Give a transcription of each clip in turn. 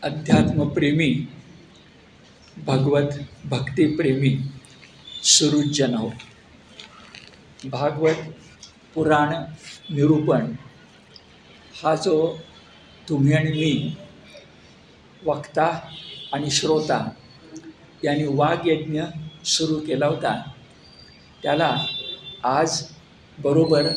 अध्यात्मप्रेमी, भगवत भक्तिप्रेमी सुहृदजन हो. भागवत पुराण निरूपण हा जो तुम्ही आणि मी वक्ता आणि श्रोता यांनी वाग्यज्ञ सुरू केला होता, त्याला आज बरोबर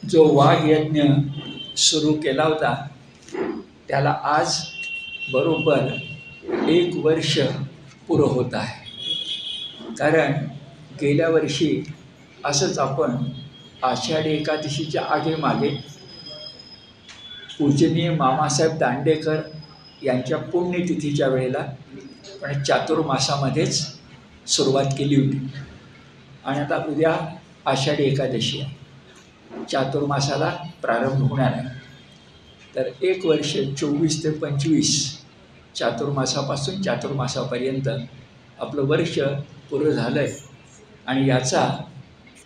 जो वाग्यज्ञ सुरू केला होता त्याला आज बरोबर 1 वर्ष पुरं होत आहे. कारण गेल्या वर्षी असंच आपण आषाढी एकादशीच्या आगेमागे पूजनीय मामासाहेब दांडेकर यांच्या पुण्यतिथीच्या वेळेला पण चातुर्मासामध्येच सुरुवात केली होती. आणि आता उद्या आषाढी एकादशी आहे, चातुर्मासाला प्रारंभ होणार आहे. तर 1 वर्ष 24 ते 25 चातुर्मासापासून चातुर्मासापर्यंत आपलं वर्ष पुरं झालं आहे. आणि याचा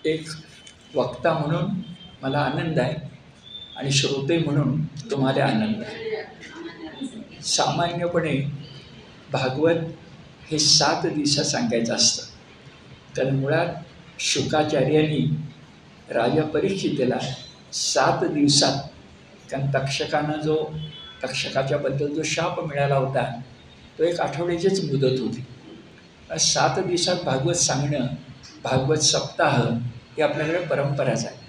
एक वक्ता म्हणून मला आनंद आहे आणि श्रोते म्हणून तुम्हाला आनंद आहे. सामान्यपणे भागवत हे 7 दिवसात सांगायचं असतं, कारण मुळात शुकाचार्यांनी राजा परीक्षितेला 7 दिवसात, कारण तक्षकाच्याबद्दल जो शाप मिळाला होता तो 1 आठवड्याचीच मुदत होती. 7 दिवसात भागवत सांगणं, भागवत सप्ताह ही आपल्याकडे परंपराच आहे.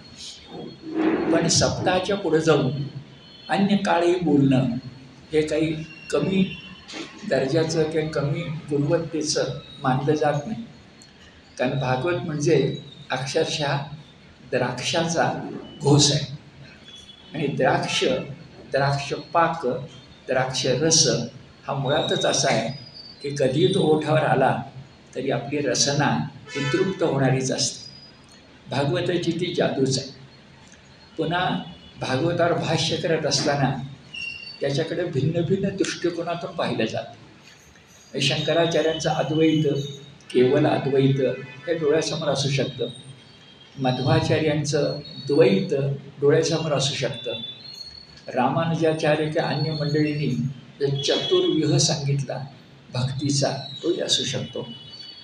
पण सप्ताहाच्या पुढे जाऊन अन्य काळी बोलणं हे काही कमी दर्जाचं किंवा कमी गुणवत्तेचं मानलं जात नाही. कारण भागवत म्हणजे अक्षरशः द्राक्षाचा घोस आहे. आणि द्राक्ष पाक, द्राक्ष रस हा मुळातच असा आहे की कधी तो ओठावर आला तरी आपली रसना ही तृप्त होणारीच असते. भागवताची ती जादूच आहे. पुन्हा भागवतावर भाष्य करत असताना त्याच्याकडे भिन्न भिन्न दृष्टिकोनातून पाहिलं जातं. शंकराचार्यांचं अद्वैत, केवल अद्वैत हे डोळ्यासमोर असू शकतं. मध्वाचार्यांचं द्वैत डोळ्यासमोर असू शकतं. रामानुजाचार्य किंवा अन्य मंडळींनी जो चतुर्व्यूह सांगितला भक्तीचा तोही असू शकतो.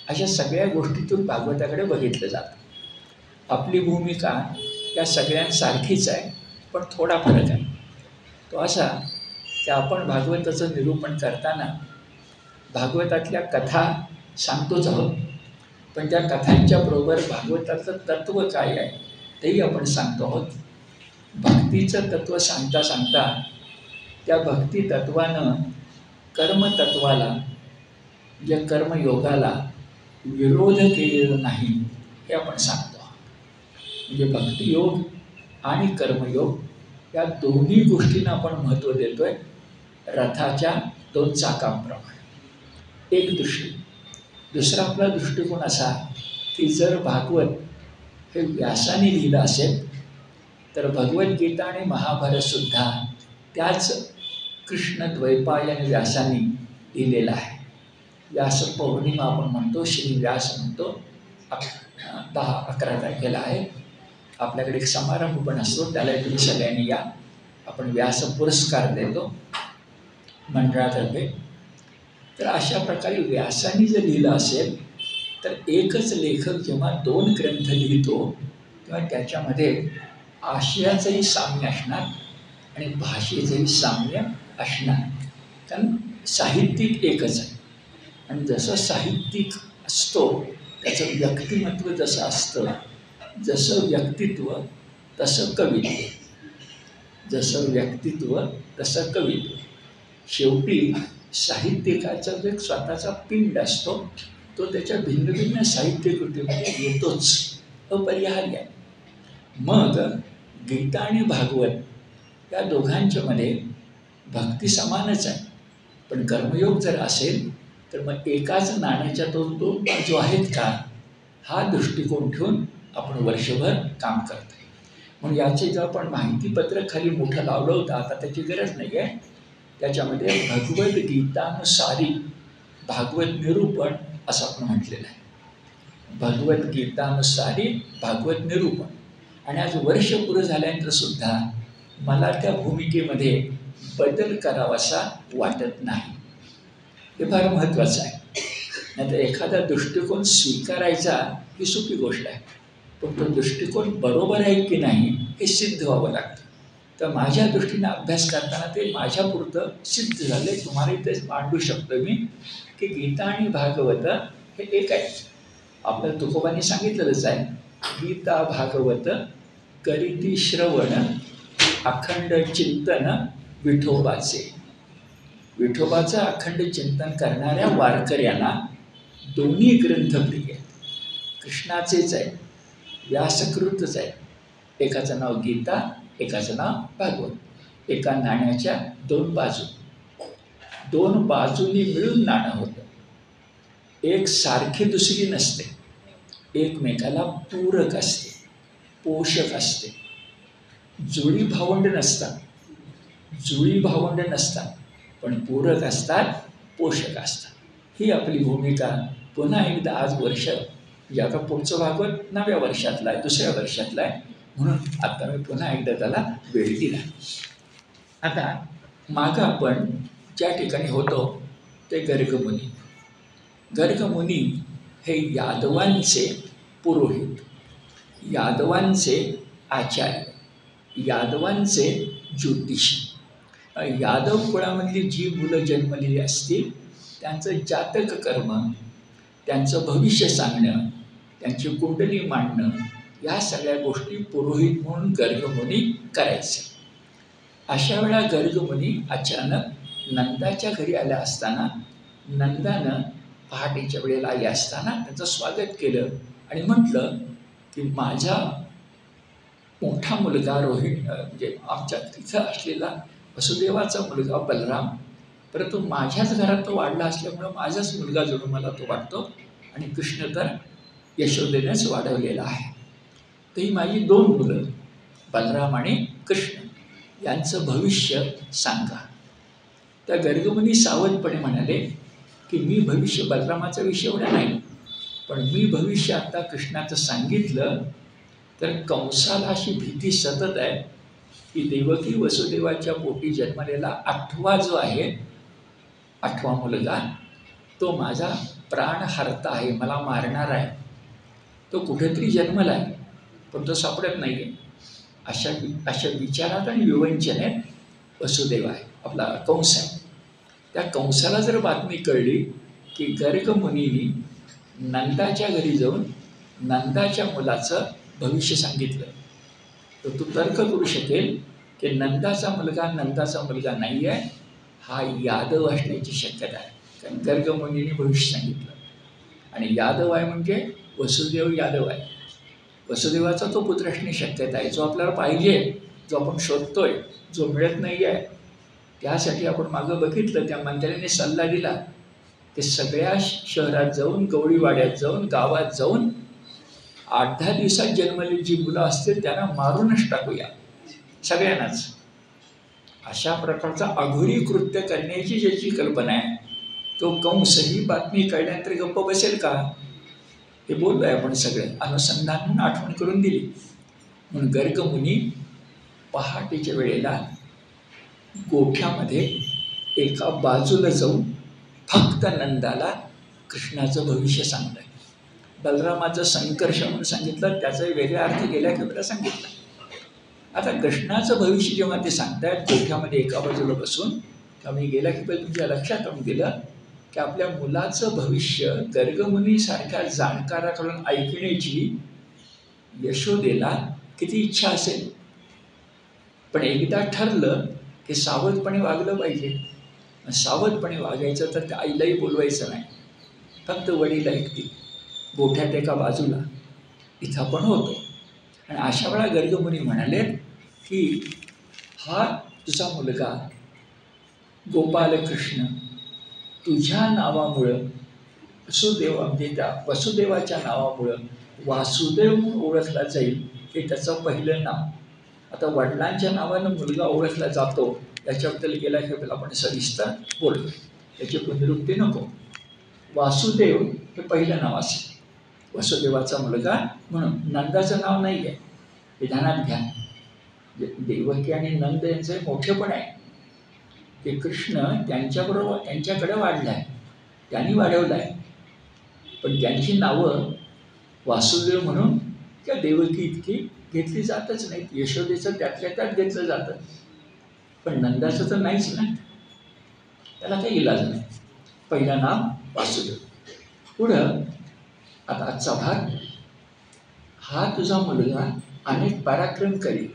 अशा सगळ्या गोष्टीतून भागवताकडे बघितलं जातं. आपली भूमिका या सगळ्यांसारखीच आहे, पण थोडा फरक आहे. तो असा की आपण भागवताचं निरूपण करताना भागवतातल्या कथा सांगतोच आहोत, पण त्या कथांच्या बरोबर भागवताचं तत्त्व काय आहे तेही आपण सांगतो आहोत. भक्तीचं तत्त्व सांगता सांगता त्या भक्ती तत्त्वानं कर्मतत्वाला, ज्या कर्मयोगाला विरोध केलेला नाही हे आपण सांगतो. म्हणजे भक्तियोग आणि कर्मयोग या दोन्ही गोष्टींना आपण महत्त्व देतो आहे. रथाच्या 2 चाकांप्रमाणे. एक दृष्टी. दुसरा आपला दृष्टिकोन असा की जर भागवत हे व्यासाने लिहिलं असेल तर भगवद्गीता आणि महाभारतसुद्धा त्याच कृष्ण द्वैपायन व्यासाने लिहिलेलं आहे. व्यास पौर्णिमा आपण म्हणतो, श्री व्यास म्हणतो. 10-11 तारखेला आहे. आपल्याकडे एक समारंभ पण असतो, त्याला तुम्ही सगळ्यांनी या. आपण व्यास पुरस्कार देतो मंडळातर्फे. तर अशा प्रकारे व्यासाने जर लिहिलं असेल तर एकच लेखक जेव्हा 2 ग्रंथ लिहितो तेव्हा त्याच्यामध्ये आशयाचंही साम्य असणार आणि भाषेचंही साम्य असणार. कारण साहित्यिक एकच आहे. आणि जसं साहित्यिक असतो त्याचं व्यक्तिमत्व जसं असतं, जसं व्यक्तित्व तसं कवित्व, जसं व्यक्तित्व तसं कवित्व. शेवटी साहित्यिकाचा जो एक स्वतःचा पिंड असतो तो त्याच्या भिन्न भिन्न साहित्य कृतीमध्ये येतोच, अपरिहार्य आहे. मग गीता आणि भागवत या दोघांच्या मध्ये भक्ती समानच आहे, पण कर्मयोग जर असेल तर मग एकाच नाण्याच्या 2 बाजू आहेत का हा दृष्टिकोन ठेवून आपण वर्षभर काम करतो. म्हणून याचे जेव्हा आपण माहितीपत्रक खाली मोठं लावलं होतं, आता त्याची गरज नाही आहे. त्याच्यामध्ये भगवद्गीतानुसारी भागवत निरूपण असं आपण म्हटलेलं आहे. भगवद्गीतानुसारी भागवत निरूपण. आणि आज वर्ष पुरं झाल्यानंतर सुद्धा मला त्या भूमिकेमध्ये बदल करावासा वाटत नाही. हे फार महत्त्वाचं आहे. नाहीतर एखादा दृष्टिकोन स्वीकारायचा ही सोपी गोष्ट आहे, पण तो दृष्टिकोन बरोबर आहे की नाही हे सिद्ध व्हावं लागतं. तर माझ्या दृष्टीनं अभ्यास करताना ते माझ्यापुरतं सिद्ध झाले. तुम्हाला इथेच मांडू शकतो मी की गीता आणि भागवत हे एक आहे. आपल्या तुकोबांनी सांगितलेलंच आहे, गीता भागवत करीती श्रवण अखंड चिंतन विठोबाचे. विठोबाचं अखंड चिंतन करणाऱ्या वारकऱ्यांना दोन्ही ग्रंथ प्रिय आहेत. कृष्णाचेच आहे, व्यासकृतच आहे. एकाचं नाव गीता, एकाचं नाव भागवत. एका नाण्याच्या दोन बाजू, दोन बाजूंनी मिळून नाणं होतं. एक सारखी दुसरी नसते, एकमेकाला पूरक असते, पोषक असते. जुळी भावंड नसतात, पण पूरक असतात, पोषक असतात. ही आपली भूमिका पुन्हा एकदा आज वर्ष, म्हणजे आता पुढचं भागवत 9व्या वर्षातला आहे, 2ऱ्या वर्षातला आहे, म्हणून आता मी पुन्हा एकदा त्याला वेळ दिला. आता मागं आपण ज्या ठिकाणी होतो ते गर्गमुनी. गर्गमुनी हे यादवांचे पुरोहित, यादवांचे आचार्य, यादवांचे ज्योतिषी. यादव कुळामधली जी मुलं जन्मलेली असतील त्यांचं जातक कर्म, त्यांचं भविष्य सांगणं, त्यांची कुंडली मांडणं, या सगळ्या गोष्टी पुरोहित म्हणून गर्गमुनी करायचे. अशा वेळा गर्गमुनी अचानक नंदाच्या घरी आल्या असताना नंदानं पहाटेच्या वेळेला आली असताना त्यांचं स्वागत केलं आणि म्हटलं की माझा मोठा मुलगा रोहिणी, म्हणजे आमच्या तिथं असलेला वसुदेवाचा मुलगा बलराम, परंतु माझ्याच घरात तो वाढला असल्यामुळं माझाच मुलगा जणू मला तो वाटतो, आणि कृष्ण तर यशोदेनेच वाढवलेला आहे. तर ही माझी 2 मुलं बलराम आणि कृष्ण, यांचं भविष्य सांगा. तर गर्गमुनी सावधपणे म्हणाले की मी भविष्य, बलरामाचा विषय एवढा नाही, पण मी भविष्य आता कृष्णाचं सांगितलं तर कंसाला अशी भीती सतत आहे की देवकी वसुदेवाच्या पोटी जन्मलेला 8वा जो आहे, 8वा मुलगा, तो माझा प्राणहर्ता आहे, मला मारणार आहे. तो कुठेतरी जन्मला आहे पण तो सापडत नाही आहे. अशा विचारात आणि विवंचनेत वसुदेव आहे, आपला कंस आहे. त्या कंसाला जर बातमी कळली की गर्गमुनींनी नंदाच्या घरी जाऊन नंदाच्या मुलाचं भविष्य सांगितलं, तर तू तर्क करू शकेल की नंदाचा मुलगा नाही आहे, हा यादव असण्याची शक्यता आहे. कारण गर्गमुनींनी भविष्य सांगितलं आणि यादव आहे म्हणजे वसुदेव यादव आहे. वसुदेवाचा तो पुत्र असण्याची शक्यता आहे, जो आपल्याला पाहिजे, जो आपण शोधतोय, जो मिळत नाही आहे. त्यासाठी आपण मागं बघितलं, त्या मंत्र्याने सल्ला दिला ते सगळ्या शहरात जाऊन, गवळीवाड्यात जाऊन, गावात जाऊन 8-10 दिवसात जन्मलेली जी मुलं असतील त्यांना मारूनच टाकूया सगळ्यांनाच. अशा प्रकारचा अघोरी कृत्य करण्याची ज्याची कल्पना आहे तो कंस ही बातमी कळल्यानंतर गप्प बसेल का? हे बोललोय आपण सगळं, अनुसंधान म्हणून आठवण करून दिली. म्हणून गर्गमुनी पहाटेच्या वेळेला गोठ्यामध्ये एका बाजूला जाऊन फक्त नंदाला कृष्णाचं भविष्य सांगताय. बलरामाचं संकर्ष म्हणून सांगितलं, त्याचाही वेगळा अर्थ गेल्या खेळाला सांगितला. आता कृष्णाचं भविष्य जेव्हा ते सांगतायत गोठ्यामध्ये एका बाजूला बसून, तेव्हा मी गेल्या खेळाला तुमच्या लक्षात आणून दिलं की आपल्या मुलाचं भविष्य गर्गमुनीसारख्या जाणकाराकडून ऐकण्याची यशोदेला किती इच्छा असेल. पण एकदा ठरलं की सावधपणे वागलं पाहिजे. सावधपणे वागायचं तर त्या आईलाही बोलवायचं नाही, फक्त वडील ऐकतील. गोठ्यात एका बाजूला इथं आपण होतो. आणि अशा वेळा गर्गमुनी म्हणाले की हा तुझा मुलगा गोपालकृष्ण तुझ्या नावामुळं म्हणजे त्या वसुदेवाच्या नावामुळं वासुदेव म्हणून ओळखला जाईल, हे त्याचं पहिलं नाव. आता वडिलांच्या नावानं मुलगा ओळखला जातो याच्याबद्दल गेल्या खेळाला आपण सविस्तर बोललो, त्याची पुनरुक्ती नको. वासुदेव हे पहिलं नाव असेल. वसुदेवाचा मुलगा म्हणून. नंदाचं नाव नाही आहे, विधानात घ्या. देवकी आणि नंद यांचं मोठेपण आहे की कृष्ण त्यांच्याकडे वाढला आहे, त्यांनी वाढवलं आहे. पण त्यांची नावं वासुदेव म्हणून किंवा देवकी इतकी घेतली जातच नाहीत. यशोदेचं त्यातल्या त्यात घेतलं जातं, पण नंदाचं तर नाहीच ना. त्याला काही इलाज नाही. पहिलं नाव वासुदेव. पुढं आता आजचा भाग, हा तुझा मुलगा अनेक पराक्रम करी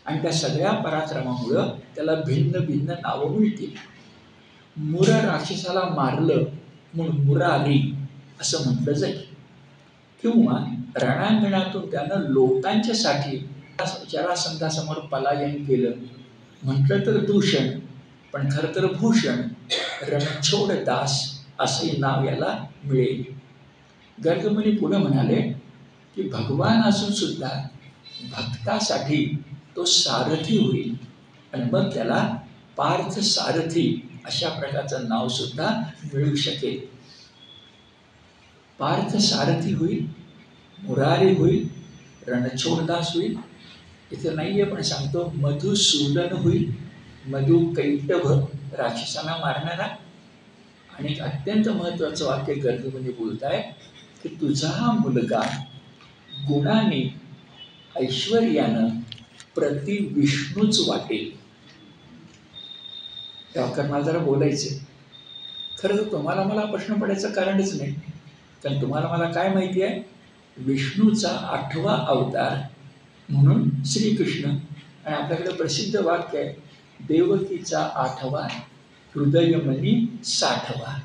आणि त्या सगळ्या पराक्रमामुळं त्याला भिन्न भिन्न नावं मिळतील. मुर राक्षसाला मारलं म्हणून मुरारी असं म्हटलं जाईल, किंवा रणांगणातून त्यानं लोकांच्यासाठी जरासंधासमोर पलायन केलं म्हटलं तर दूषण, पण खरं तर भूषण, रणछोड दास असंही नाव याला मिळेल. गर्गमुनी पुढे म्हणाले की भगवान असून सुद्धा भक्तासाठी तो सारथी होईल आणि मग त्याला पार्थ सारथी अशा प्रकारचं नाव सुद्धा मिळू शकेल. पार्थ सारथी होईल, मुरारी होईल, रणछोडदास होईल. इथे नाहीये पण सांगतो, मधुसूदन होईल, मधु कैटभ राक्षसांना मारणारा. आणि एक अत्यंत महत्त्वाचं वाक्य गर्गमुनी बोलताय की तुझा हा मुलगा गुणाने ऐश्वर्यानं प्रति विष्णूच वाटेल. त्यावर मला जरा बोलायचं. खरं तर तुम्हाला मला प्रश्न पडायचं कारणच नाही, कारण तुम्हाला मला काय माहिती आहे, विष्णूचा 8वा अवतार म्हणून श्रीकृष्ण. आणि आपल्याकडे प्रसिद्ध वाक्य आहे, देवकीचा 8वा हृदयमनी 60वा.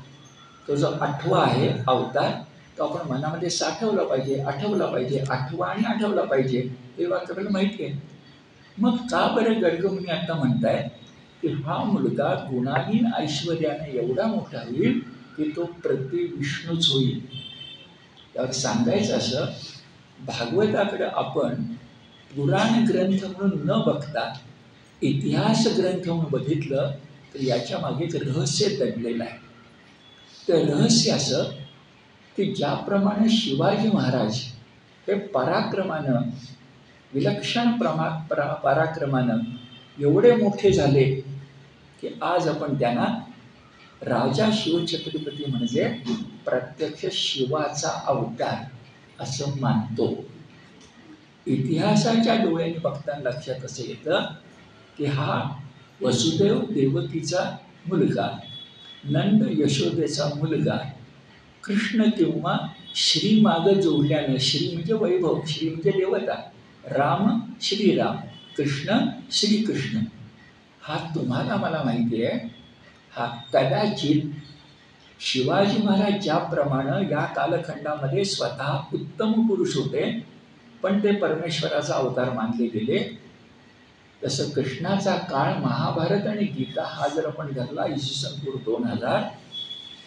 तो जो 8वा आहे अवतार, तो आपण मनामध्ये साठवला पाहिजे, आठवला पाहिजे. 8वा आणि आठवला पाहिजे, हे वाक्य आपल्याला माहिती आहे. मग का बरं गर्गमुनी आता म्हणताय की हा मुलगा गुणाहीन ऐश्वर्याने एवढा मोठा होईल की तो प्रति विष्णूच होईल. त्यावर सांगायचं असं, भागवताकडे आपण पुराण ग्रंथ म्हणून न बघता इतिहास ग्रंथ म्हणून बघितलं तर याच्या मागे एक रहस्य दडलेलं आहे. ते रहस्य असं की ज्याप्रमाणे शिवाजी महाराज हे पराक्रमानं, विलक्षण पराक्रमानं एवढे मोठे झाले की आज आपण त्यांना राजा शिवछत्रपती म्हणजे प्रत्यक्ष शिवाचा अवतार असं मानतो. इतिहासाच्या डोळ्याने बघताना लक्षात असं येतं की हा वसुदेव देवकीचा मुलगा, नंद यशोदेचा मुलगा, कृष्ण किंवा श्री मागं जोडल्यानं, श्री म्हणजे वैभव, श्री म्हणजे देवता, राम श्रीराम, कृष्ण श्रीकृष्ण. हा तुम्हाला मला माहिती आहे, हा कदाचित शिवाजी महाराज ज्याप्रमाणे या कालखंडामध्ये स्वतः उत्तम पुरुष होते पण ते परमेश्वराचा अवतार मानले गेले, तसं कृष्णाचा काळ महाभारत आणि गीता हा जर आपण धरला इसवी 2000,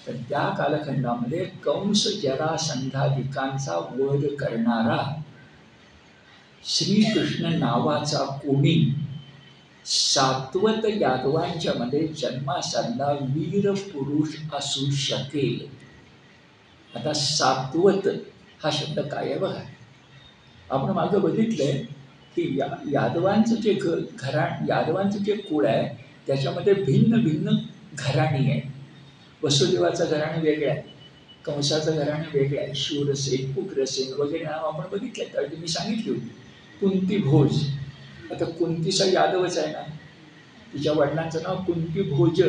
तर त्या कालखंडामध्ये कंस जरासंधादिकांचा वध करणारा श्रीकृष्ण नावाचा कोणी सात्वत यादवांच्या मध्ये जन्मासारला वीर पुरुष असू शकेल. आता सात्वत हा शब्द काय आहे बघा. आपण मागं बघितलंय की यादवांचं जे यादवांचं जे कुळ आहे त्याच्यामध्ये भिन्न भिन्न घराणी आहे. वसुदेवाचं घराणं वेगळं आहे, कंसाचं घराणं वेगळं आहे, शूरसेन, उग्रसेन वगैरे नाव आपण बघितले. त्यावेळी मी सांगितली होती. कुंती भोज, आता कुंतीचा यादवच आहे ना, तिच्या वडिलांचं नाव कुंती भोज,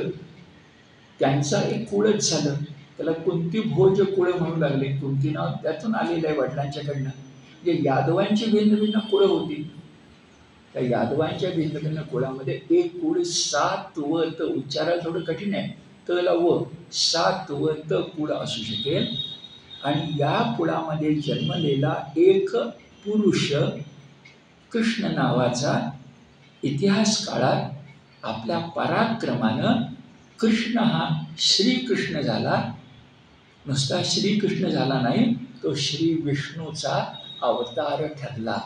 त्यांचा एक कुळच झालं, त्याला कुंती भोज कुळ म्हणू लागले. कुंती नाव त्यातून आलेलं आहे वडिलांच्याकडनं. जे यादवांची भिन्न भिन्न कुळं होती, त्या यादवांच्या भिन्न भिन्न कुळामध्ये एक कुळ सात्वत, उच्चारायला थोडं कठीण आहे, तला व सात्वत कुळ असू शकेल. आणि या कुळामध्ये जन्मलेला एक पुरुष कृष्ण नावाचा इतिहास काळात आपल्या पराक्रमानं कृष्ण हा श्रीकृष्ण झाला. नुसता श्रीकृष्ण झाला नाही, तो श्री विष्णूचा अवतार ठरला.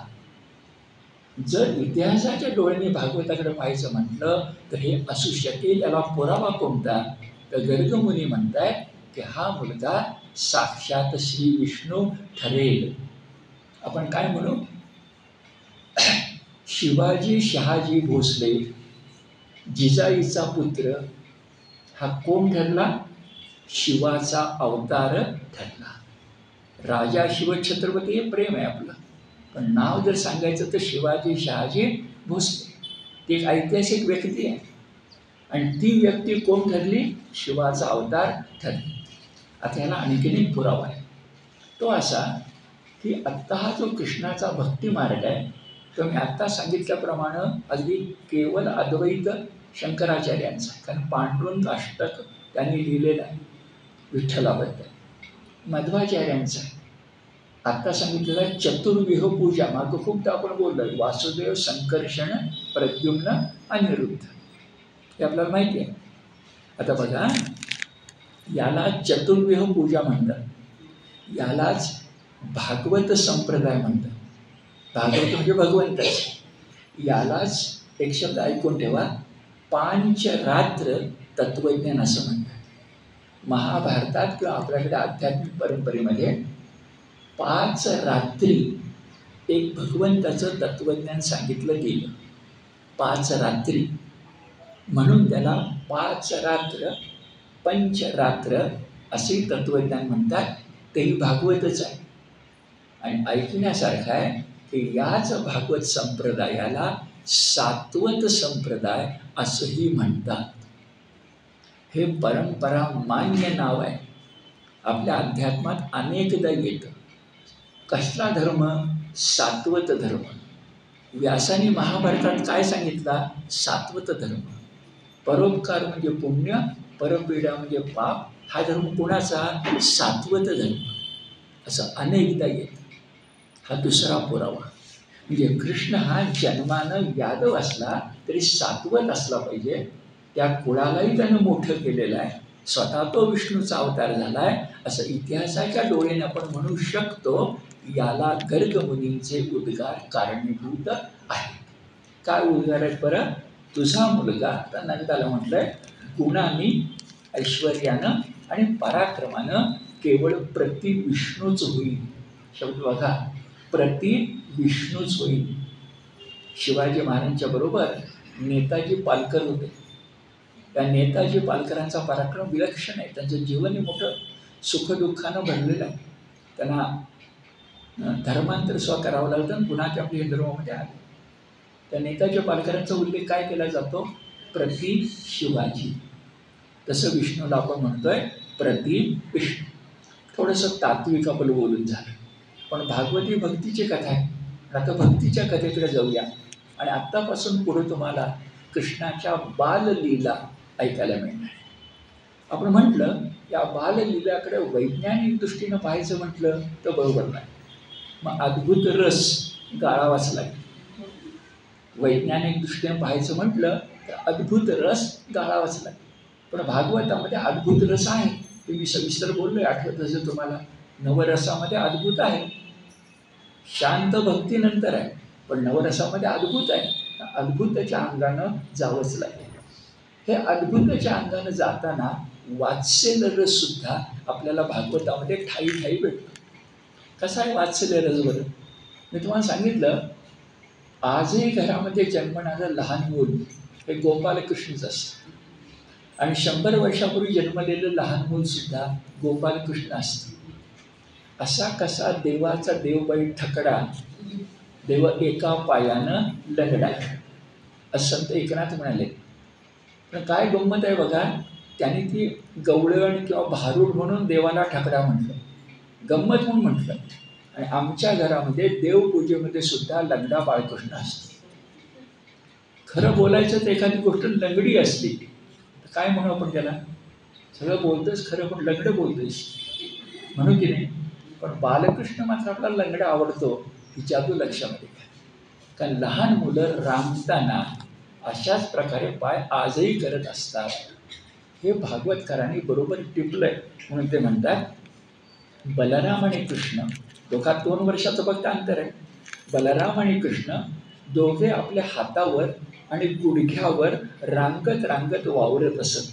जर इतिहासाच्या डोळ्याने भागवताकडे पाहायचं म्हटलं तर हे असू शकेल. याला पुरावा कोणता? तर गर्गमुनी म्हणताय की हा मुलगा साक्षात श्री विष्णू ठरेल. आपण काय म्हणू? शिवाजी शहाजी भोसले जिजाईचा पुत्र हा कोण ठरला? शिवाचा अवतार ठरला. राजा शिवछत्रपती हे प्रेम आहे आपलं, पण नाव जर सांगायचं तर शिवाजी शहाजी भोसले. ती एक ऐतिहासिक व्यक्ती आहे आणि ती व्यक्ती कोण ठरली? शिवाचा अवतार ठरली. आता याला आणखीन एक पुरावा आहे. तो असा की आत्ता हा जो कृष्णाचा भक्ती मार्ग आहे तो मी आत्ता सांगितल्याप्रमाणे अगदी केवळ अद्वैत शंकराचार्यांचा आहे. कारण पांडुरंग अष्टक त्यांनी लिहिलेलं आहे विठ्ठलाबद्दल. मध्वाचार्यांचा आहे. आत्ता सांगितलेलं आहे चतुर्विह पूजा. मागं खूपदा आपण बोललो वासुदेव, संकर्षण, प्रद्युम्न, अनिरुद्ध, हे आपल्याला माहिती आहे. आता बघा, याला चतुर्विह पूजा म्हणतात. यालाच भागवत संप्रदाय म्हणतात. भागवत म्हणजे भगवंतच. यालाच एक शब्द ऐकून ठेवा, पांचरात्र तत्वज्ञान असं म्हणतात. महाभारतात किंवा आपल्याकडे आध्यात्मिक परंपरेमध्ये 5 रात्री एक भगवंताचं तत्वज्ञान सांगितलं गेलं. 5 रात्री म्हणून त्याला 5 रात्र पंचरात्र असे तत्वज्ञान म्हणतात. तेही भागवतच आहे. आणि ऐकण्यासारखं आहे की याच भागवत संप्रदायाला सात्वत संप्रदाय असंही म्हणतात. हे परंपरा मान्य नाव आहे. आपल्या अध्यात्मात अनेकदा येतं. कसला धर्म? सात्वत धर्म. व्यासाने महाभारतात काय सांगितला? सात्वत धर्म. परोपकार म्हणजे पुण्य, परपीडा म्हणजे पाप. हा धर्म कोणाचा? सात्वत धर्म. असं अनेकदा येतं. हा दुसरा पुरावा. म्हणजे कृष्ण हा जन्मानं यादव असला तरी सात्वत असला पाहिजे. त्या कुळालाही त्यानं मोठं केलेलं आहे. स्वतः तो विष्णूचा अवतार झाला आहे असं इतिहासाच्या डोळ्याने आपण म्हणू शकतो. याला गर्गमुनींचे उद्गार कारणीभूत आहेत. काय उद्गार आहेत बरं? तुझा मुलगा, आता नंदाला म्हटलंय, गुणांनी, ऐश्वर्यानं आणि पराक्रमानं केवळ प्रतिविष्णूच होईल. शब्द बघा, प्रतिविष्णूच होईल. शिवाजी महाराजांच्या बरोबर नेताजी पालकर होते. त्या नेताजी पालकरांचा पराक्रम विलक्षण आहे. त्यांचं जीवनही मोठं सुखदुःखानं भरलेलं आहे. त्यांना धर्मांतर करावं लागतं आणि पुन्हा ते आपल्या हिंदू धर्मामध्ये आले. त्या नेताजी पालकरांचा उल्लेख काय केला जातो? प्रति शिवाजी. तसं विष्णूला आपण म्हणतोय प्रति विष्णू. थोडंसं तात्विक आपलं बोलून झालं, पण भागवती भक्तीची कथा आहे. आता भक्तीच्या कथेकडे जाऊया. आणि आत्तापासून पुढे तुम्हाला कृष्णाच्या बाललीला ऐकायला मिळणार. आपण म्हटलं या बाललीलाकडे वैज्ञानिक दृष्टीनं पाहायचं म्हटलं तर बरोबर नाही. मग अद्भुत रस गाळावाच लागेल. वैज्ञानिक दृष्टीनं पाहायचं म्हटलं तर अद्भुत रस गाळावाच लागेल. पण भागवतामध्ये अद्भुत रस आहे. ते मी सविस्तर बोललोय, आठवत असेल तुम्हाला. नवरसामध्ये अद्भुत आहे. शांत भक्तीनंतर आहे, पण नवरसामध्ये अद्भुत आहे. अद्भुताच्या अंगानं जावंच लागेल. हे अद्भुताच्या अंगानं जाताना वात्सल्य रस सुद्धा आपल्याला भागवतामध्ये ठाई ठाई भेटतो. कसा आहे वात्सल्य रस बरं? मी तुम्हाला सांगितलं, आजही घरामध्ये जन्मणारं लहान मूल हे गोपालकृष्णच असतं. आणि 100 वर्षापूर्वी जन्मलेलं लहान मूल सुद्धा गोपालकृष्ण असतं. असा कसा देवाचा देवबाई ठकडा, देव एका पायानं लंगडा, असं संत एकनाथ म्हणाले. पण काय गंमत आहे बघा, त्याने ती गवळण किंवा भारूड म्हणून देवाला ठकडा म्हटलं, गंमत म्हणून म्हटलं. आणि आमच्या घरामध्ये देवपूजेमध्ये सुद्धा लंगडा बाळकृष्ण असतो. खरं बोलायचं तर एखादी गोष्ट लंगडी असली तर काय म्हणू आपण त्याला? सगळं बोलतोस खरं, पण लंगडं बोलतोस म्हणू की नाही? पण बालकृष्ण मात्र आपला लंगडा आवडतो, ही जादू लक्षामध्ये घ्या. कारण लहान मुलं रामताना अशाच प्रकारे पाय आजही करत असतात. हे भागवतकारांनी बरोबर टिपलंय. म्हणून ते म्हणतात, बलराम आणि कृष्ण दोघात 2 वर्षाचं फक्त अंतर आहे. बलराम आणि कृष्ण दोघे आपल्या हातावर आणि गुडघ्यावर रांगत रांगत वावरत असत.